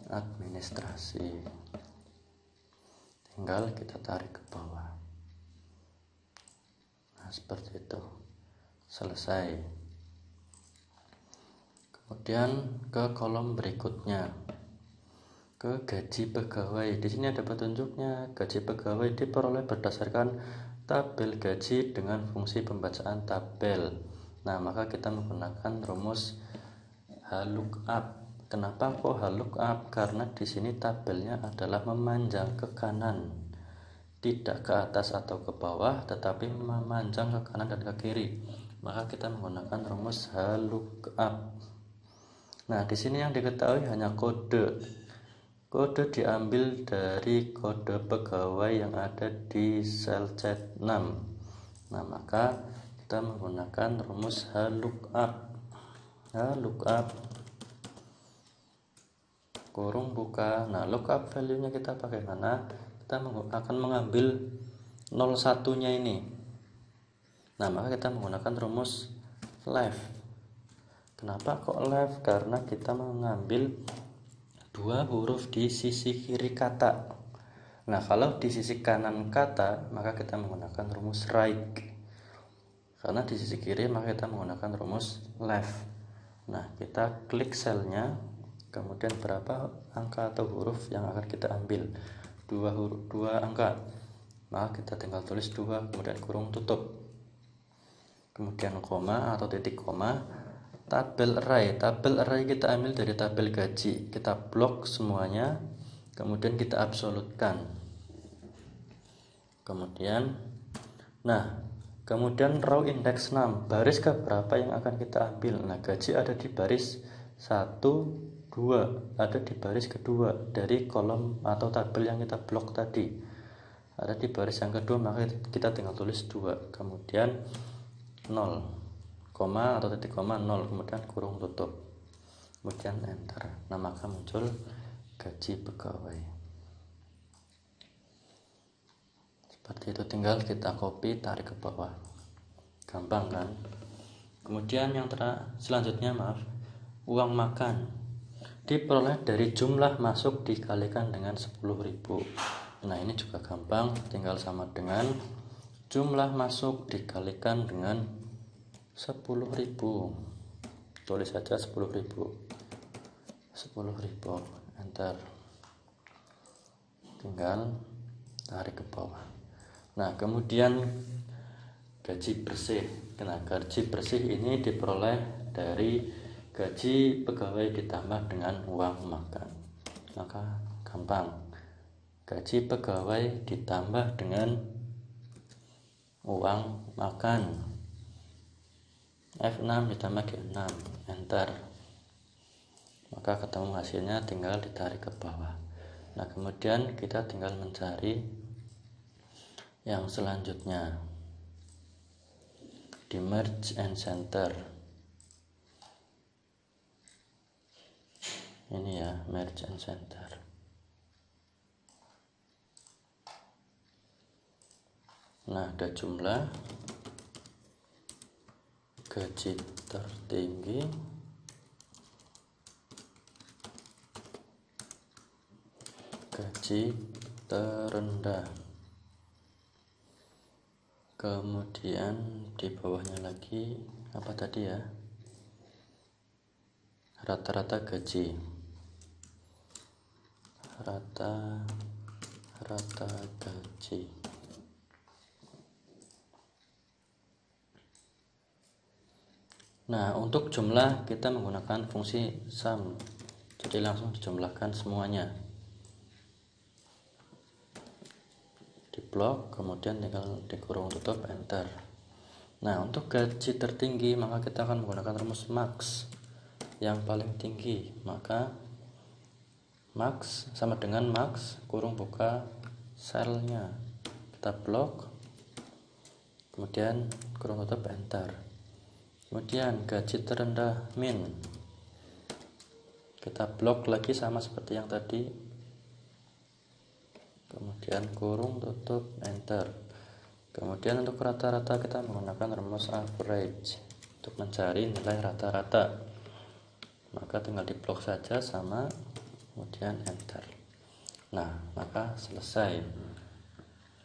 administrasi. Tinggal kita tarik ke bawah. Nah, seperti itu. Selesai. Kemudian ke kolom berikutnya, ke gaji pegawai. Di sini ada petunjuknya. Gaji pegawai diperoleh berdasarkan tabel gaji dengan fungsi pembacaan tabel. Nah, maka kita menggunakan rumus lookup. Kenapa kok lookup? Karena di sini tabelnya adalah memanjang ke kanan. tidak ke atas atau ke bawah, tetapi memanjang ke kanan dan ke kiri, maka kita menggunakan rumus HLOOKUP. Nah, di sini yang diketahui hanya kode. Kode diambil dari kode pegawai yang ada di sel C6. Nah, maka kita menggunakan rumus HLOOKUP. HLOOKUP kurung buka. Nah, lookup value-nya kita pakai mana? Kita akan mengambil 01-nya ini. Nah, maka kita menggunakan rumus left. Kenapa kok left? Karena kita mengambil dua huruf di sisi kiri kata. Nah, kalau di sisi kanan kata, maka kita menggunakan rumus right. Karena di sisi kiri, maka kita menggunakan rumus left. Nah, kita klik selnya, kemudian berapa angka atau huruf yang akan kita ambil? Dua angka, maka kita tinggal tulis 2, kemudian kurung tutup, kemudian koma atau titik koma. Tabel array kita ambil dari tabel gaji, kita blok semuanya, kemudian kita absolutkan. Kemudian row index 6, baris keberapa yang akan kita ambil? Nah, gaji ada di baris 1, 2, ada di baris kedua dari kolom atau tabel yang kita blok tadi, ada di baris yang kedua, maka kita tinggal tulis 2, kemudian 0, koma atau titik koma 0, kemudian kurung tutup, kemudian enter. Nah, maka muncul gaji pegawai. Seperti itu, tinggal kita copy, tarik ke bawah, gampang kan? Kemudian yang selanjutnya, uang makan diperoleh dari jumlah masuk dikalikan dengan 10.000. Nah, ini juga gampang, tinggal sama dengan jumlah masuk dikalikan dengan 10.000. Tulis saja 10.000, enter. Tinggal tarik ke bawah. Nah, kemudian gaji bersih. Nah, gaji bersih ini diperoleh dari gaji pegawai ditambah dengan uang makan. Maka gampang, gaji pegawai ditambah dengan uang makan, F6 ditambah G6, enter. Maka ketemu hasilnya, tinggal ditarik ke bawah. Nah, kemudian kita tinggal mencari yang selanjutnya di merge and center. Ini ya, merge and center. Nah, ada jumlah gaji tertinggi, gaji terendah, kemudian di bawahnya lagi apa tadi ya, rata-rata gaji, rata gaji. Nah, untuk jumlah kita menggunakan fungsi sum, jadi langsung dijumlahkan semuanya, di blok, kemudian tinggal dikurung tutup, enter. Nah, untuk gaji tertinggi maka kita akan menggunakan rumus max, yang paling tinggi. Maka max sama dengan max kurung buka selnya, kita blok, kemudian kurung tutup, enter. Kemudian gaji terendah min, kita blok lagi sama seperti yang tadi, kemudian kurung tutup, enter. Kemudian untuk rata-rata kita menggunakan rumus average untuk mencari nilai rata-rata, maka tinggal diblok saja sama, kemudian enter. Nah, maka selesai.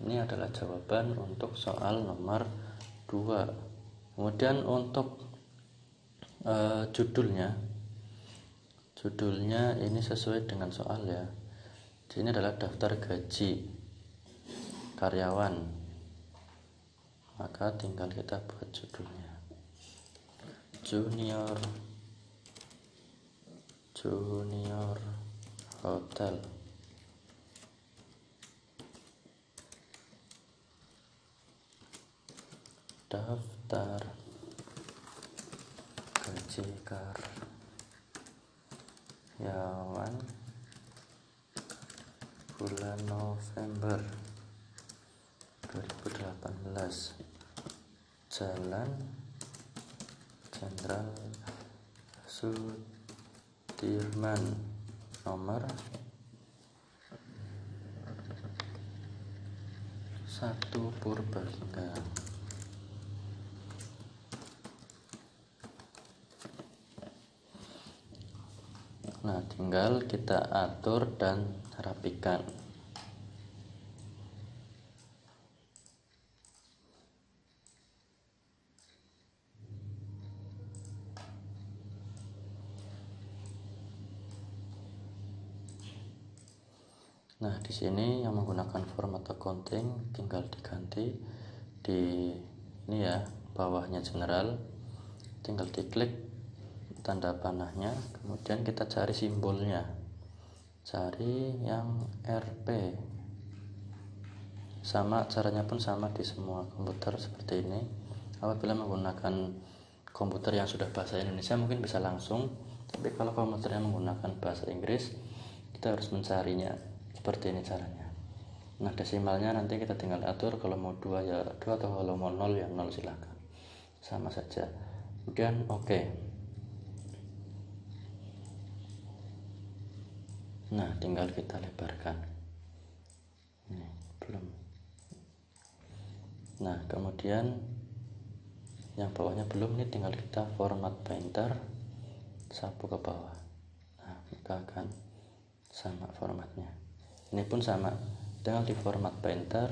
Ini adalah jawaban untuk soal nomor 2. Kemudian untuk judulnya ini sesuai dengan soal ya. Ini adalah daftar gaji karyawan, maka tinggal kita buat judulnya junior hotel. daftar gaji karyawan bulan November 2018, Jalan Jenderal Sudirman nomor 1 Purbalingga. Nah, tinggal kita atur dan rapikan. Nah, di sini yang menggunakan format accounting tinggal diganti di ini ya, bawahnya general, tinggal diklik tanda panahnya, kemudian kita cari simbolnya, cari yang RP. Sama, caranya pun sama di semua komputer seperti ini. Apabila menggunakan komputer yang sudah bahasa Indonesia mungkin bisa langsung, tapi kalau komputer yang menggunakan bahasa Inggris kita harus mencarinya. Seperti ini caranya. Nah, desimalnya nanti kita tinggal atur, kalau mau 2 ya 2, atau kalau mau 0 ya 0, silakan. Sama saja. Kemudian oke. Nah, tinggal kita lebarkan. Ini belum. Nah, kemudian yang bawahnya belum, nih tinggal kita format painter, sapu ke bawah. Nah, maka akan sama formatnya. Ini pun sama, tinggal di format painter,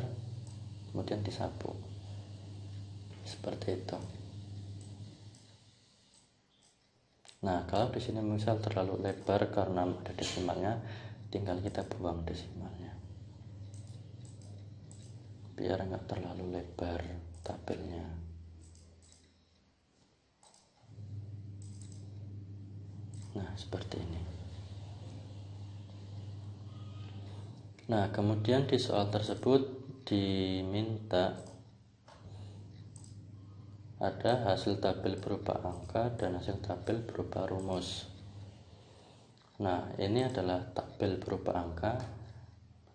kemudian disapu. Seperti itu. Nah, kalau di sini misal terlalu lebar karena ada desimalnya, tinggal kita buang desimalnya. Biar nggak terlalu lebar tabelnya. Nah, seperti ini. Nah, kemudian di soal tersebut diminta ada hasil tabel berupa angka dan hasil tabel berupa rumus. Nah, ini adalah tabel berupa angka.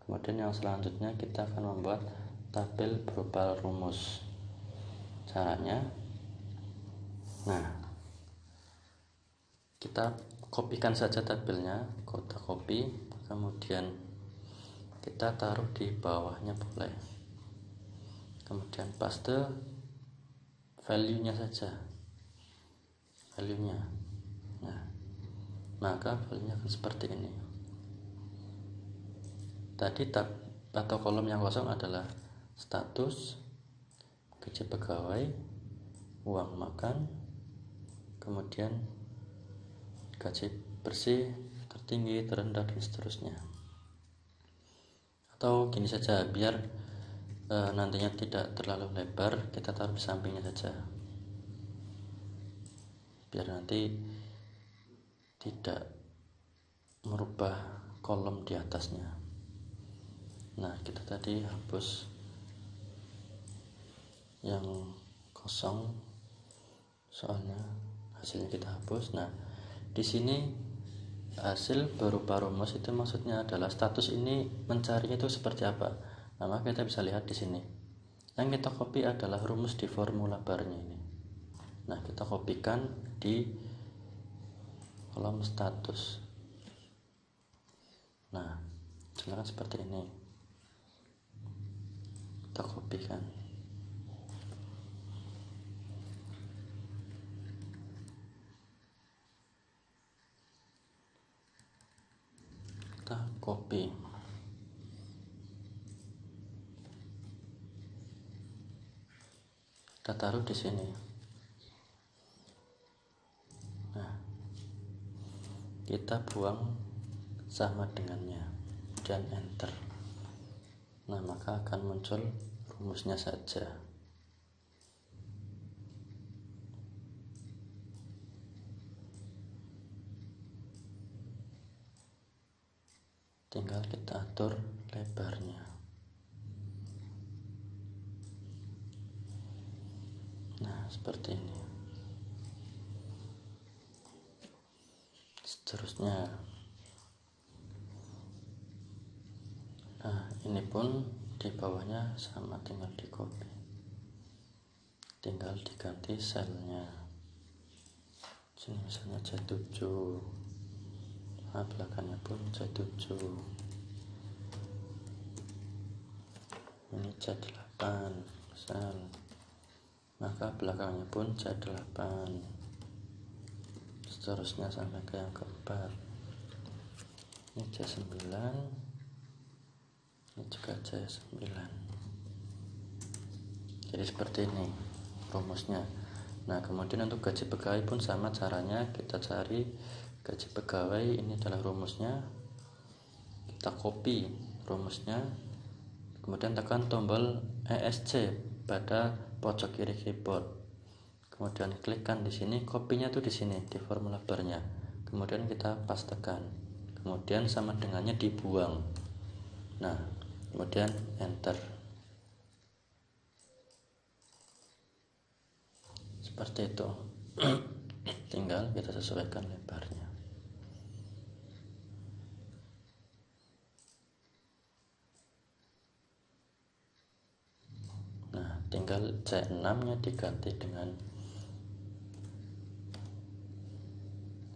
Kemudian yang selanjutnya kita akan membuat tabel berupa rumus. Caranya, nah, kita kopikan saja tabelnya, kita copy, kemudian kita taruh di bawahnya boleh, kemudian paste value-nya saja, value-nya. Nah, maka value-nya akan seperti ini. Tadi tab atau kolom yang kosong adalah status, gaji pegawai, uang makan, kemudian gaji bersih, tertinggi, terendah, dan seterusnya. Atau gini saja, biar nantinya tidak terlalu lebar, kita taruh di sampingnya saja, biar nanti tidak merubah kolom di atasnya. Nah, kita tadi hapus yang kosong, soalnya hasilnya kita hapus. Nah, di sini hasil berupa rumus itu maksudnya adalah status ini mencarinya itu seperti apa. Nah, maka kita bisa lihat di sini. Yang kita copy adalah rumus di formula barnya ini. Nah, kita kopikan di kolom status. Nah, misalkan seperti ini. Kita kopikan. Kita copy. Kita taruh di sini. Nah, kita buang sama dengannya dan enter. Nah, maka akan muncul rumusnya saja. Tinggal kita atur lebarnya. seperti ini. Seterusnya, nah ini pun di bawahnya sama, tinggal di copy, tinggal diganti selnya. Sini misalnya C7, nah belakangnya pun C7, ini C8 misal, maka belakangnya pun C8, seterusnya sampai ke yang keempat. Ini C9, ini juga C9. Jadi seperti ini rumusnya. Nah kemudian untuk gaji pegawai pun sama caranya, kita cari gaji pegawai, ini adalah rumusnya, kita copy rumusnya, kemudian tekan tombol ESC pada pojok kiri keyboard, kemudian klikkan di sini, kopinya tuh di sini di formula barnya, kemudian kita pastekan, kemudian sama dengannya dibuang. Nah kemudian enter, seperti itu. Tinggal kita sesuaikan lebarnya. Nah tinggal C6 nya diganti dengan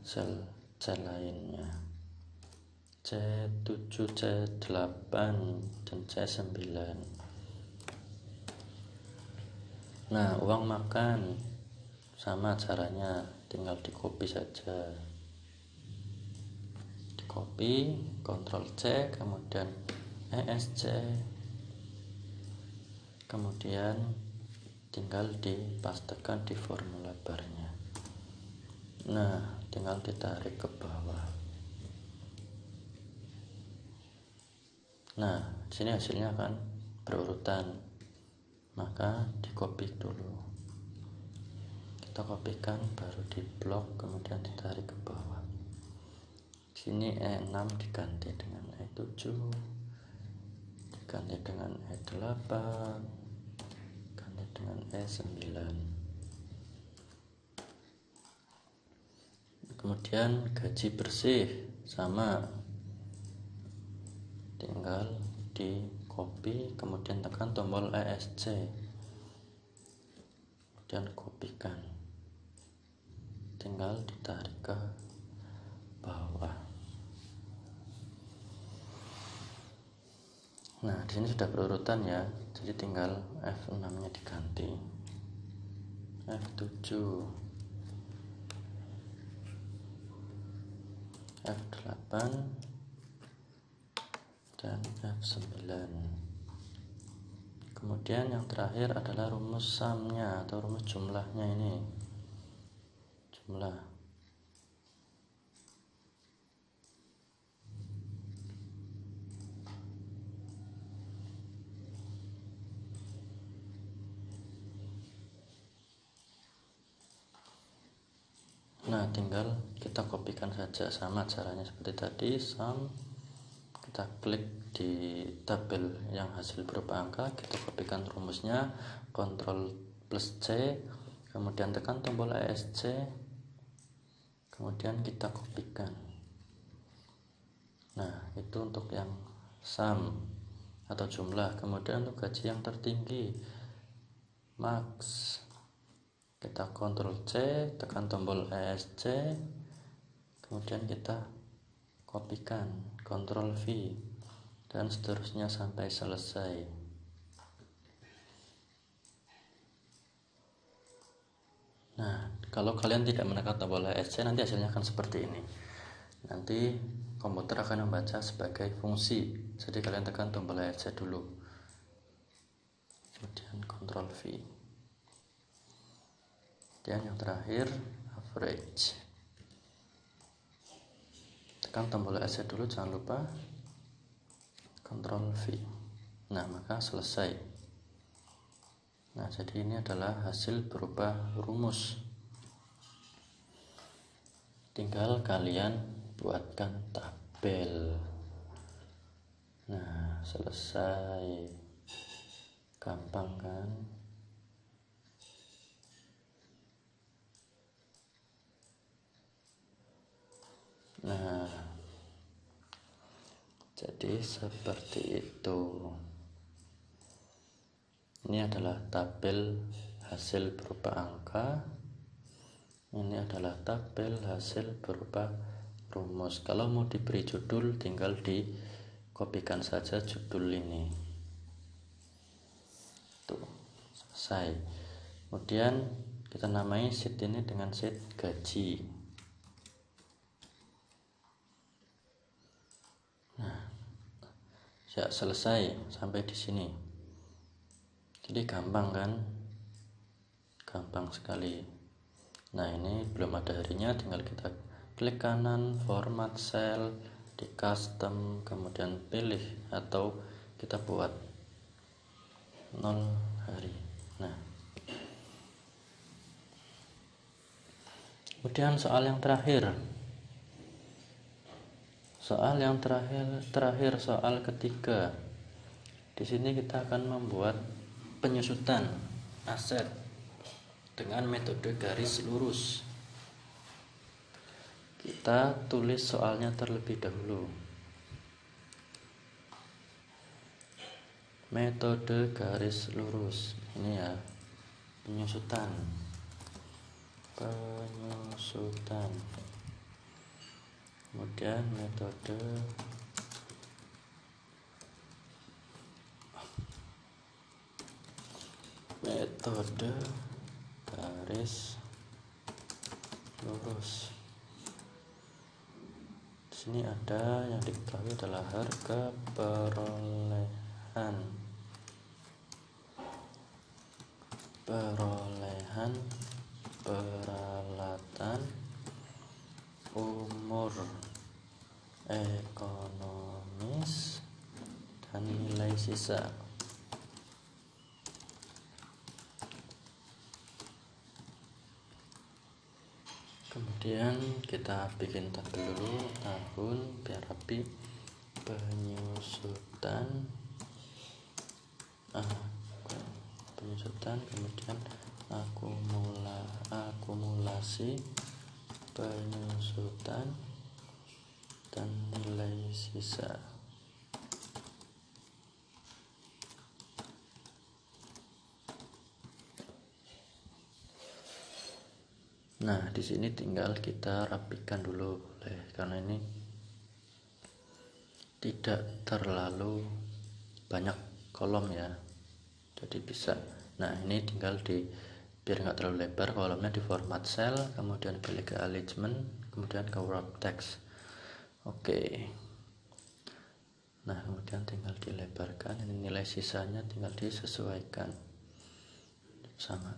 sel C lainnya, C7, C8 dan C9. Nah uang makan sama caranya, tinggal di copy saja, di copy, Ctrl C, kemudian ESC, kemudian tinggal dipastekan di formula barnya. Nah tinggal ditarik ke bawah. Nah di sini hasilnya akan berurutan, maka di copy dulu, kita kopikan, baru di blok, kemudian ditarik ke bawah. Sini E6 diganti dengan E7, diganti dengan E8, diganti dengan E9. Kemudian gaji bersih sama, tinggal di copy, kemudian tekan tombol ESC, kemudian kopikan, tinggal ditarik ke bawah. Nah di sini sudah berurutan ya, jadi tinggal F6 nya diganti, F7, F8 dan F9. Kemudian yang terakhir adalah rumus sumnya atau rumus jumlahnya, ini jumlah. Nah tinggal kita kopikan saja, sama caranya seperti tadi, sum, kita klik di tabel yang hasil berupa angka, kita kopikan rumusnya, Ctrl plus C, kemudian tekan tombol ESC, kemudian kita kopikan. Nah itu untuk yang sum atau jumlah. Kemudian untuk gaji yang tertinggi, max, kita Ctrl C, tekan tombol ESC, kemudian kita kopikan, Ctrl V, dan seterusnya sampai selesai. Nah kalau kalian tidak menekan tombol ESC, nanti hasilnya akan seperti ini. Nanti komputer akan membaca sebagai fungsi, jadi kalian tekan tombol ESC dulu, kemudian Ctrl V, dan yang terakhir average, tekan tombol ESC dulu, jangan lupa, Ctrl V. Nah maka selesai. Nah jadi ini adalah hasil berupa rumus, tinggal kalian buatkan tabel. Nah selesai, gampang kan? Nah, jadi seperti itu. Ini adalah tabel hasil berupa angka. Ini adalah tabel hasil berupa rumus. Kalau mau diberi judul, tinggal dikopikan saja judul ini. Tuh, selesai. Kemudian kita namai sheet ini dengan sheet gaji. Nah, ya selesai sampai di sini. Jadi gampang kan? Gampang sekali. Nah, ini belum ada harinya, tinggal kita klik kanan, format cell, di custom, kemudian pilih atau kita buat 0 hari. Nah, kemudian soal yang terakhir. Soal yang terakhir soal ketiga. Di sini kita akan membuat penyusutan aset dengan metode garis lurus. Kita tulis soalnya terlebih dahulu. Metode garis lurus. Ini ya, penyusutan. Kemudian metode garis lurus. Di sini ada yang diketahui adalah harga perolehan peralatan umur ekonomis dan nilai sisa. Kemudian kita bikin tabel dulu, tahun biar rapi, penyusutan, kemudian akumulasi penyusutan dan nilai sisa. Nah, di sini tinggal kita rapikan dulu karena ini tidak terlalu banyak kolom ya. Jadi bisa. Nah, ini tinggal biar nggak terlalu lebar, kolomnya di format cell, kemudian pilih ke alignment, kemudian ke wrap text. Oke. Nah, kemudian tinggal dilebarkan. Ini nilai sisanya tinggal disesuaikan sama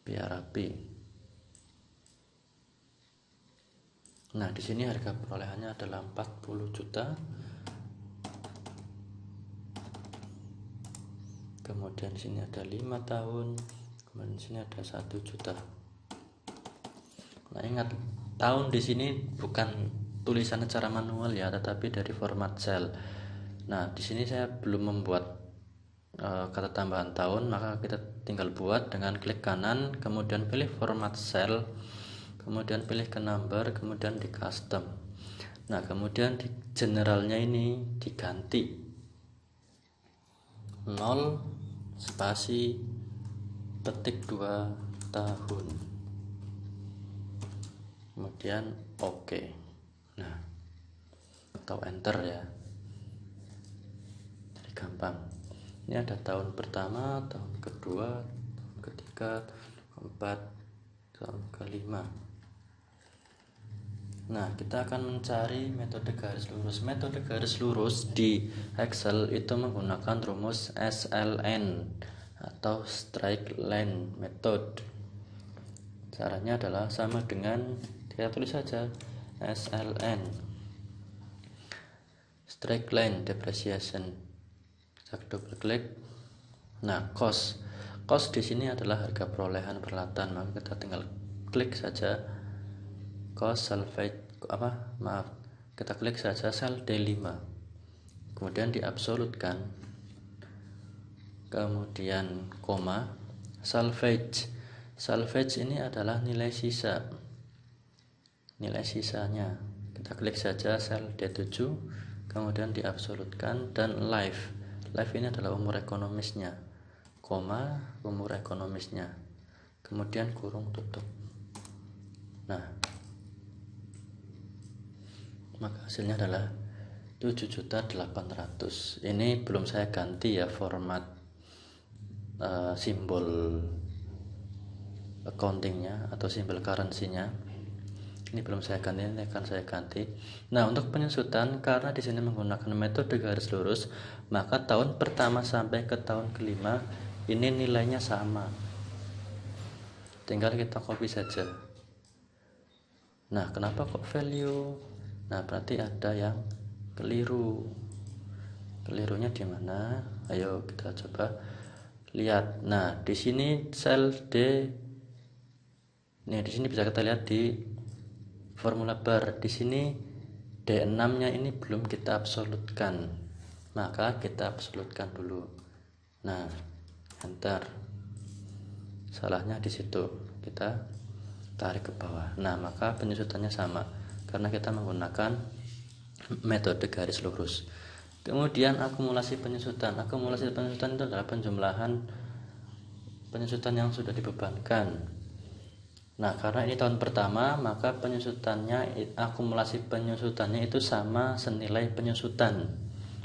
biar rapi. Nah, di sini harga perolehannya adalah 40 juta. Kemudian di sini ada 5 tahun. Kemudian di sini ada 1 juta. Nah, ingat, tahun di sini bukan tulisan secara manual ya, tetapi dari format cell. Nah, di sini saya belum membuat kata tambahan tahun, maka kita tinggal buat dengan klik kanan, kemudian pilih format cell, kemudian pilih ke number, kemudian di custom. Nah, kemudian di generalnya ini diganti 0 spasi petik 2 tahun, kemudian oke. Nah, atau enter ya, jadi gampang. Ini ada tahun pertama, tahun kedua, tahun ketiga, tahun keempat, tahun kelima. Nah, kita akan mencari metode garis lurus. Metode garis lurus di Excel itu menggunakan rumus SLN atau straight line method. Caranya adalah sama dengan, kita tulis saja SLN, straight line depreciation. Kita double klik. Nah, cost di sini adalah harga perolehan peralatan, maka kita tinggal klik saja cost kita klik saja sel D5, kemudian diabsolutkan, kemudian koma, salvage ini adalah nilai sisanya. Kita klik saja sel D7, kemudian diabsolutkan, dan live ini adalah umur ekonomisnya, koma umur ekonomisnya, kemudian kurung tutup. Nah, maka hasilnya adalah 7.800.000. Ini belum saya ganti ya format simbol accountingnya atau simbol currency-nya. Ini belum saya ganti, ini akan saya ganti. Nah, untuk penyusutan, karena di sini menggunakan metode garis lurus, maka tahun pertama sampai ke tahun kelima ini nilainya sama. Tinggal kita copy saja. Nah, kenapa kok value? Nah, berarti ada yang keliru. Kelirunya di mana? Ayo kita coba lihat. Nah, di sini sel D. Nih, di sini bisa kita lihat di formula bar. Di sini D6-nya ini belum kita absolutkan. Maka kita absolutkan dulu. Nah, enter. Salahnya di situ. Kita tarik ke bawah. Nah, maka penyusutannya sama karena kita menggunakan metode garis lurus. Kemudian akumulasi penyusutan. Akumulasi penyusutan itu adalah penjumlahan penyusutan yang sudah dibebankan. Nah, karena ini tahun pertama, maka penyusutannya, akumulasi penyusutannya itu sama senilai penyusutan.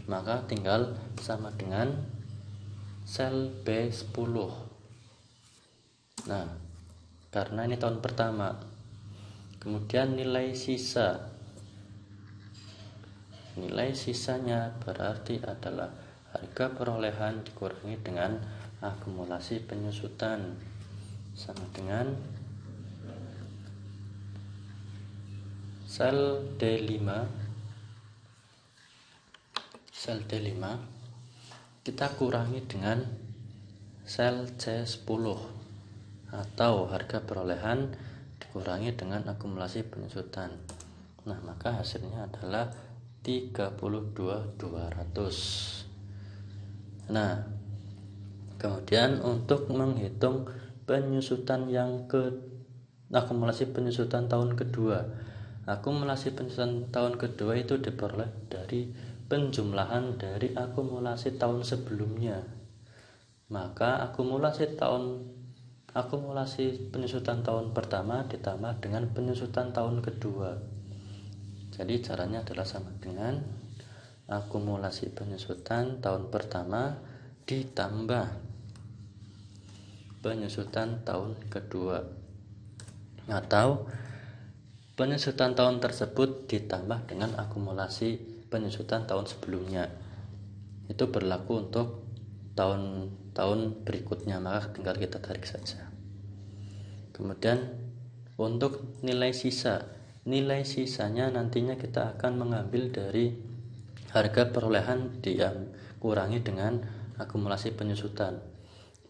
Maka tinggal sama dengan sel B10. Nah, karena ini tahun pertama. Kemudian nilai sisa. Nilai sisanya berarti adalah harga perolehan dikurangi dengan akumulasi penyusutan, sama dengan sel D5. Sel D5 kita kurangi dengan sel C10 atau harga perolehan dikurangi dengan akumulasi penyusutan. Nah, maka hasilnya adalah 32.200. Nah, kemudian untuk menghitung penyusutan yang akumulasi penyusutan tahun kedua. Akumulasi penyusutan tahun kedua itu diperoleh dari penjumlahan dari akumulasi tahun sebelumnya. Maka akumulasi penyusutan tahun pertama ditambah dengan penyusutan tahun kedua. Jadi caranya adalah sama dengan akumulasi penyusutan tahun pertama ditambah penyusutan tahun kedua, atau penyusutan tahun tersebut ditambah dengan akumulasi penyusutan tahun sebelumnya. Itu berlaku untuk tahun-tahun berikutnya, maka tinggal kita tarik saja. Kemudian untuk nilai sisanya nantinya kita akan mengambil dari harga perolehan dikurangi dengan akumulasi penyusutan.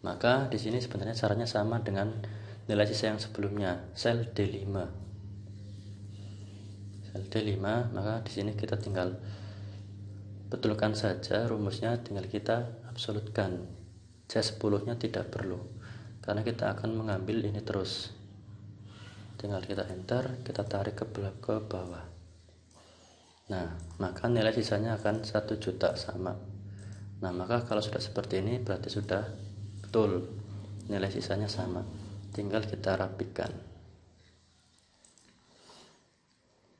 Maka di sini sebenarnya caranya sama dengan nilai sisa yang sebelumnya, sel D5. Sel D5, maka di sini kita tinggal betulkan saja rumusnya, tinggal kita absolutkan. C10-nya tidak perlu karena kita akan mengambil ini terus. Tinggal kita enter, kita tarik ke bawah. Nah, maka nilai sisanya akan 1 juta sama. Nah, maka kalau sudah seperti ini berarti sudah betul nilai sisanya sama. Tinggal kita rapikan.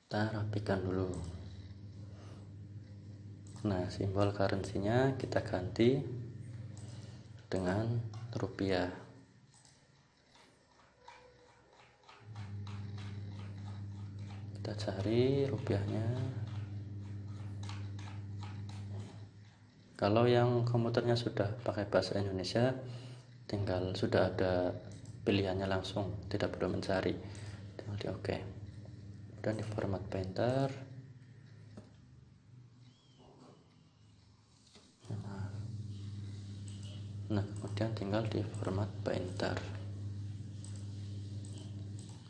Kita rapikan dulu. Nah, simbol currency-nya kita ganti dengan rupiah. Kita cari rupiahnya. Kalau yang komputernya sudah pakai bahasa Indonesia, tinggal sudah ada pilihannya langsung, tidak perlu mencari, tinggal di OK. Dan di format painter. Nah, kemudian tinggal di format painter.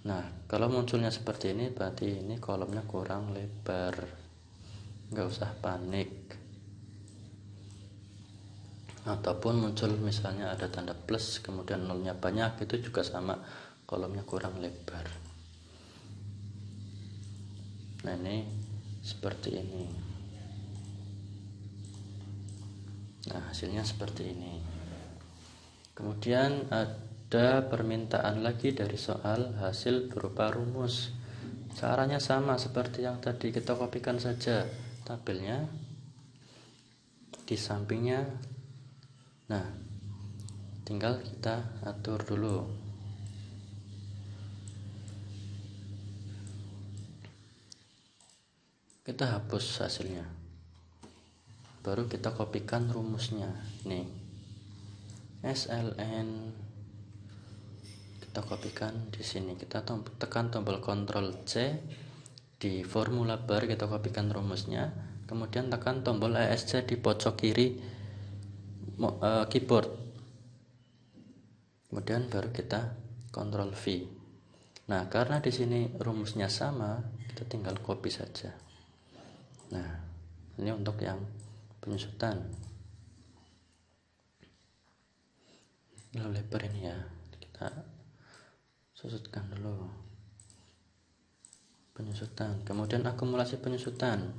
Nah, kalau munculnya seperti ini berarti ini kolomnya kurang lebar. Nggak usah panik. Ataupun muncul misalnya ada tanda plus kemudian nolnya banyak, itu juga sama, kolomnya kurang lebar. Nah, ini seperti ini. Nah, hasilnya seperti ini. Kemudian ada permintaan lagi dari soal hasil berupa rumus. Caranya sama seperti yang tadi, kita kopikan saja tabelnya di sampingnya. Nah, tinggal kita atur dulu. Kita hapus hasilnya. Baru kita kopikan rumusnya. Nih. SLN kita kopikan di sini. Kita tekan tombol Ctrl C di formula bar, kita kopikan rumusnya. Kemudian tekan tombol ESC di pojok kiri keyboard. Kemudian baru kita Ctrl V. Nah, karena di sini rumusnya sama, kita tinggal copy saja. Nah, ini untuk yang penyusutan. Lalu lebar ini ya, kita susutkan dulu penyusutan. Kemudian akumulasi penyusutan.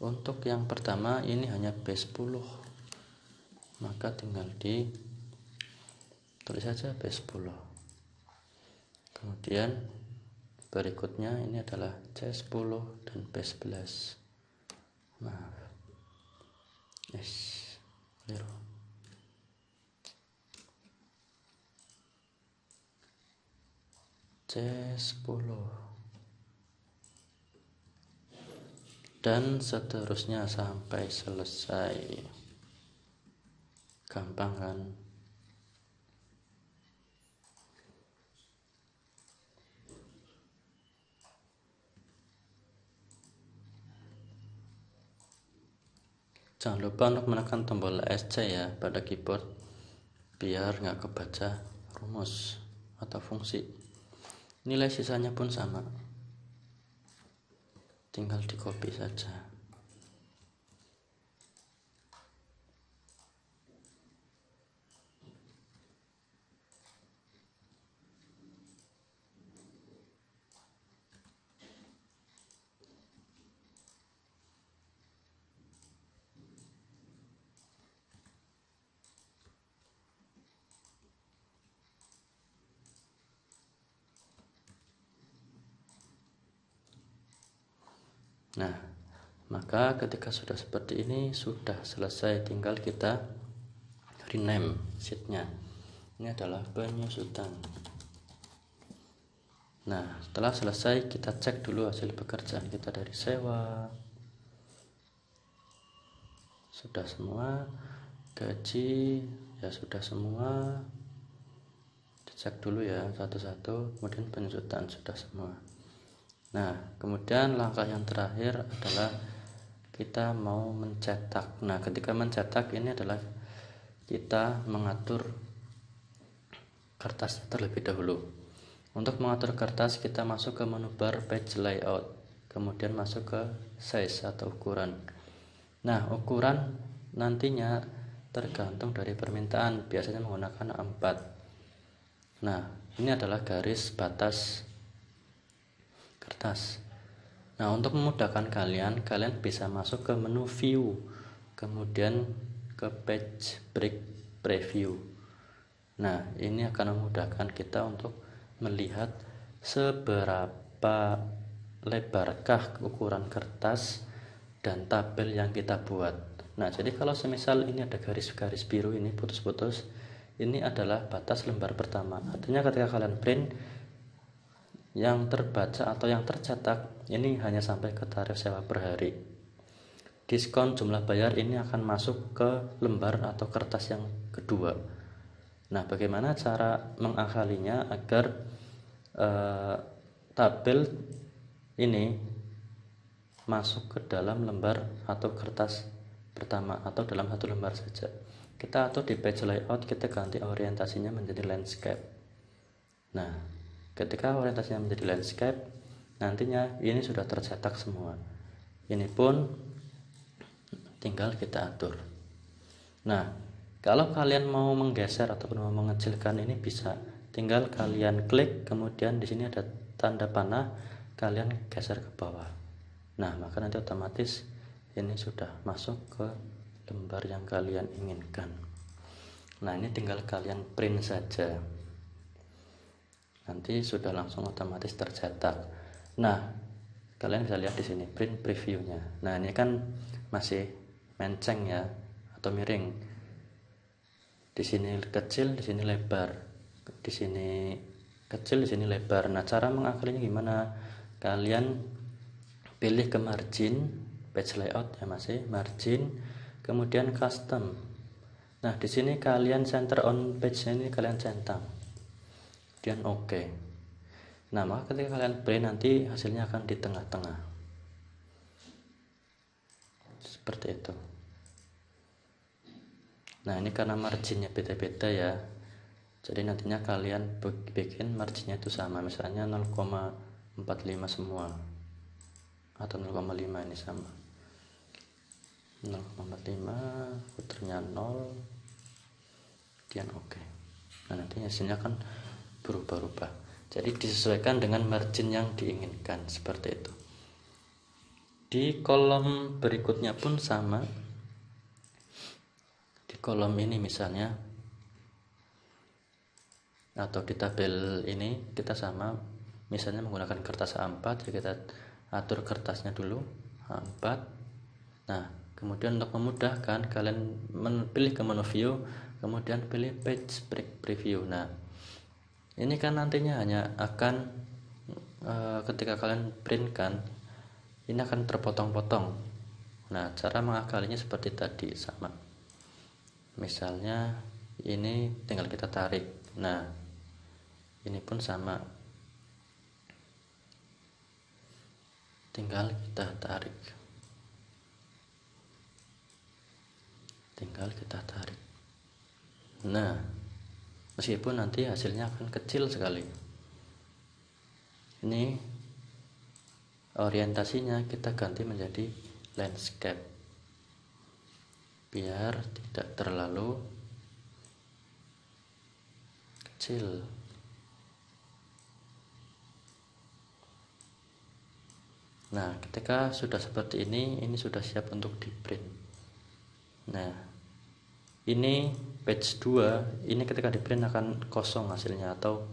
Untuk yang pertama ini hanya B10, maka tinggal tulis saja B10. Kemudian berikutnya ini adalah C10 dan B11. Maaf, keliru. C10 dan seterusnya sampai selesai. Gampang kan? Jangan lupa untuk menekan tombol ESC ya pada keyboard, biar nggak kebaca rumus atau fungsi. Nilai sisanya pun sama, tinggal di copy saja. Nah, maka ketika sudah seperti ini, sudah selesai, tinggal kita rename sheetnya. Ini adalah penyusutan. Nah, setelah selesai kita cek dulu hasil pekerjaan kita dari sewa. Sudah semua. Gaji ya sudah semua. Dicek dulu ya satu-satu. Kemudian penyusutan sudah semua. Nah, kemudian langkah yang terakhir adalah kita mau mencetak. Nah, ketika mencetak ini adalah kita mengatur kertas terlebih dahulu. Untuk mengatur kertas, kita masuk ke menu bar page layout, kemudian masuk ke size atau ukuran. Nah, ukuran nantinya tergantung dari permintaan, biasanya menggunakan A4. Nah, ini adalah garis batas kertas. Nah, untuk memudahkan kalian bisa masuk ke menu view, kemudian ke page break preview. Nah, ini akan memudahkan kita untuk melihat seberapa lebarkah ukuran kertas dan tabel yang kita buat. Nah, jadi kalau semisal ini ada garis-garis biru ini putus-putus, ini adalah batas lembar pertama. Artinya ketika kalian print, yang terbaca atau yang tercetak ini hanya sampai ke tarif sewa per hari. Diskon jumlah bayar ini akan masuk ke lembar atau kertas yang kedua. Nah, bagaimana cara mengakalinya agar tabel ini masuk ke dalam lembar atau kertas pertama atau dalam satu lembar saja? Kita atur di page layout, kita ganti orientasinya menjadi landscape. Nah, ketika orientasinya menjadi landscape, nantinya ini sudah tercetak semua. Ini pun tinggal kita atur. Nah, kalau kalian mau menggeser ataupun mau mengecilkan ini bisa. Tinggal kalian klik, kemudian di sini ada tanda panah, kalian geser ke bawah. Nah, maka nanti otomatis ini sudah masuk ke lembar yang kalian inginkan. Nah, ini tinggal kalian print saja, nanti sudah langsung otomatis tercetak. Nah, kalian bisa lihat di sini print previewnya. Nah, ini kan masih menceng ya, atau miring. Di sini kecil, di sini lebar. Di sini kecil, di sini lebar. Nah, cara mengakalinya gimana? Kalian pilih ke margin, page layout ya, masih margin, kemudian custom. Nah, di sini kalian center on page ini kalian centang, kemudian oke. Nah, maka ketika kalian print nanti hasilnya akan di tengah-tengah seperti itu. Nah, ini karena marginnya beda-beda ya, jadi nantinya kalian bikin marginnya itu sama, misalnya 0,45 semua atau 0,5 ini sama, 0,45 puternya 0, kemudian oke. Nah, nanti hasilnya kan berubah-ubah, jadi disesuaikan dengan margin yang diinginkan seperti itu. Di kolom berikutnya pun sama. Di kolom ini misalnya, atau di tabel ini kita sama, misalnya menggunakan kertas A4 ya, kita atur kertasnya dulu A4. Nah, kemudian untuk memudahkan kalian pilih ke menu view, kemudian pilih page preview. Nah, ini kan nantinya hanya akan ketika kalian print kan, ini akan terpotong-potong. Nah, cara mengakalinya seperti tadi sama. Misalnya ini tinggal kita tarik. Nah, ini pun sama, tinggal kita tarik, Nah, meskipun nanti hasilnya akan kecil sekali, ini orientasinya kita ganti menjadi landscape biar tidak terlalu kecil. Nah, ketika sudah seperti ini sudah siap untuk di print. Nah, ini page 2, ini ketika di print akan kosong hasilnya, atau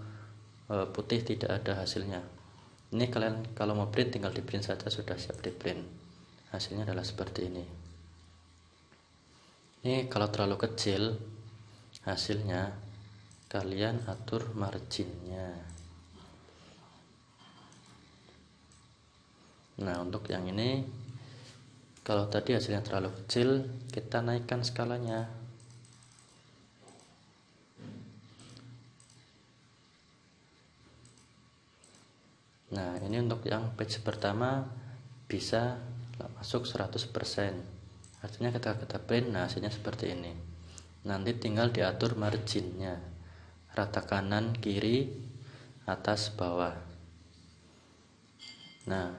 putih, tidak ada hasilnya. Ini kalian kalau mau print tinggal di print saja, sudah siap di print. Hasilnya adalah seperti ini. Ini kalau terlalu kecil hasilnya, kalian atur marginnya. Nah, untuk yang ini, kalau tadi hasilnya terlalu kecil, kita naikkan skalanya. Nah, ini untuk yang page pertama bisa masuk 100%. Artinya kita print, nah hasilnya seperti ini. Nanti tinggal diatur marginnya, rata kanan, kiri, atas, bawah. Nah,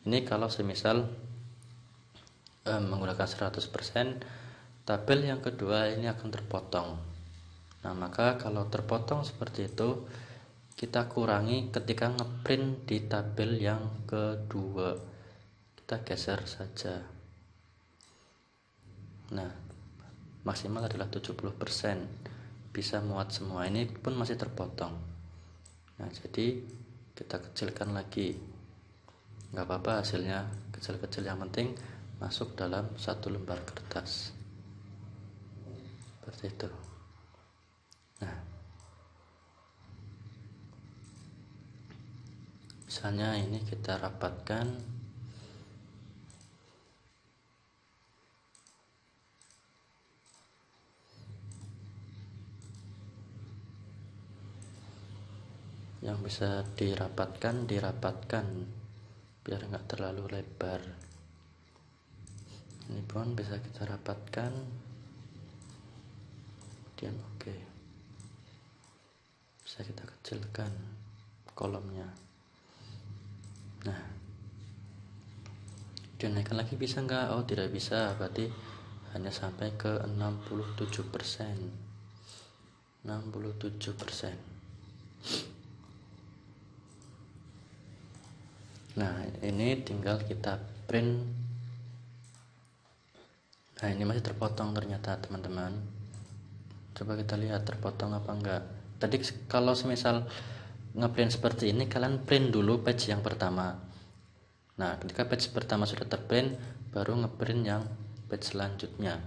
ini kalau semisal menggunakan 100%, tabel yang kedua ini akan terpotong. Nah, maka kalau terpotong seperti itu, kita kurangi ketika ngeprint di tabel yang kedua. Kita geser saja. Nah, maksimal adalah 70%, bisa muat semua. Ini pun masih terpotong. Nah, jadi kita kecilkan lagi, nggak apa-apa hasilnya kecil-kecil, yang penting masuk dalam satu lembar kertas seperti itu. Nah, misalnya ini kita rapatkan, yang bisa dirapatkan biar nggak terlalu lebar. Ini pun bisa kita rapatkan, kemudian oke. Bisa kita kecilkan kolomnya. Nah, dinaikkan lagi bisa nggak? Oh, tidak bisa, berarti hanya sampai ke 67%. 67%. Nah, ini tinggal kita print. Nah, ini masih terpotong ternyata teman-teman. Coba kita lihat terpotong apa enggak. Tadi kalau semisal ngeprint seperti ini, kalian print dulu page yang pertama. Nah, ketika page pertama sudah terprint, baru ngeprint yang page selanjutnya.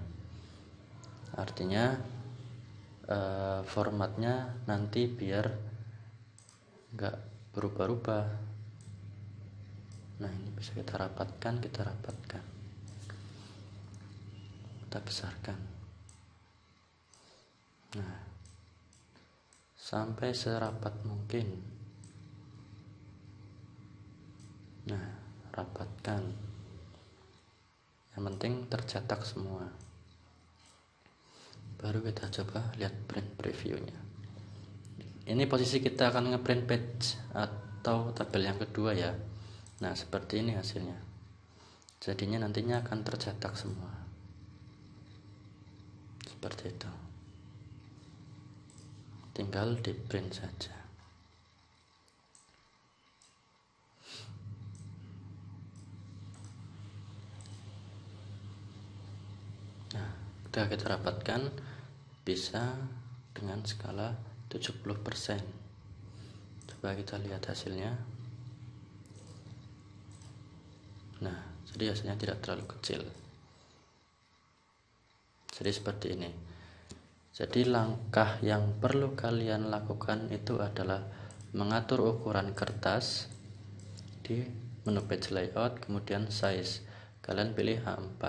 Artinya formatnya nanti biar enggak berubah-ubah. Nah, ini bisa kita rapatkan, kita besarkan. Nah, sampai serapat mungkin. Nah, rapatkan. Yang penting tercetak semua. Baru kita coba lihat print previewnya. Ini posisi kita akan ngeprint page atau tabel yang kedua ya. Nah, seperti ini hasilnya. Jadinya nantinya akan tercetak semua. Seperti itu. Tinggal di print saja. Nah, sudah kita rapatkan, bisa dengan skala 70%. Coba kita lihat hasilnya. Nah, jadi hasilnya tidak terlalu kecil. Jadi seperti ini. Jadi langkah yang perlu kalian lakukan itu adalah mengatur ukuran kertas di menu page layout, kemudian size. Kalian pilih A4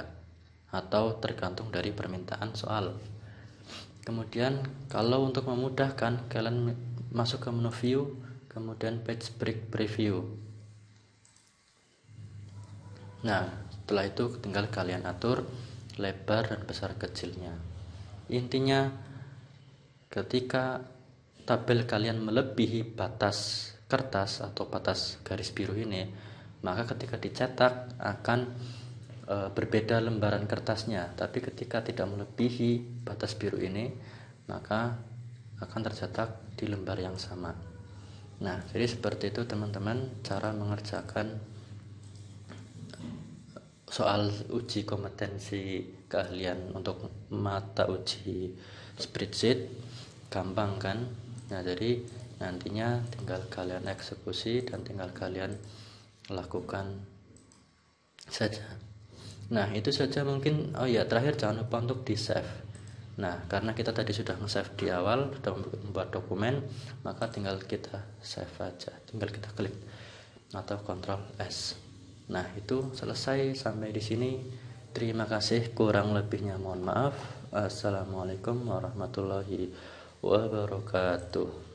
atau tergantung dari permintaan soal. Kemudian kalau untuk memudahkan, kalian masuk ke menu view, kemudian page break preview. Nah, setelah itu tinggal kalian atur lebar dan besar kecilnya. Intinya, ketika tabel kalian melebihi batas kertas atau batas garis biru ini, maka ketika dicetak akan berbeda lembaran kertasnya. Tapi ketika tidak melebihi batas biru ini, maka akan tercetak di lembar yang sama. Nah, jadi seperti itu teman-teman cara mengerjakan soal uji kompetensi keahlian untuk mata uji spreadsheet. Gampang kan? Nah, jadi nantinya tinggal kalian eksekusi dan tinggal kalian lakukan saja. Nah, itu saja mungkin. Oh ya, terakhir jangan lupa untuk di save. Nah, karena kita tadi sudah nge-save di awal, sudah membuat dokumen, maka tinggal kita save aja, tinggal kita klik atau Ctrl S. Nah, itu selesai sampai di sini. Terima kasih, kurang lebihnya mohon maaf. Assalamualaikum warahmatullahi wabarakatuh.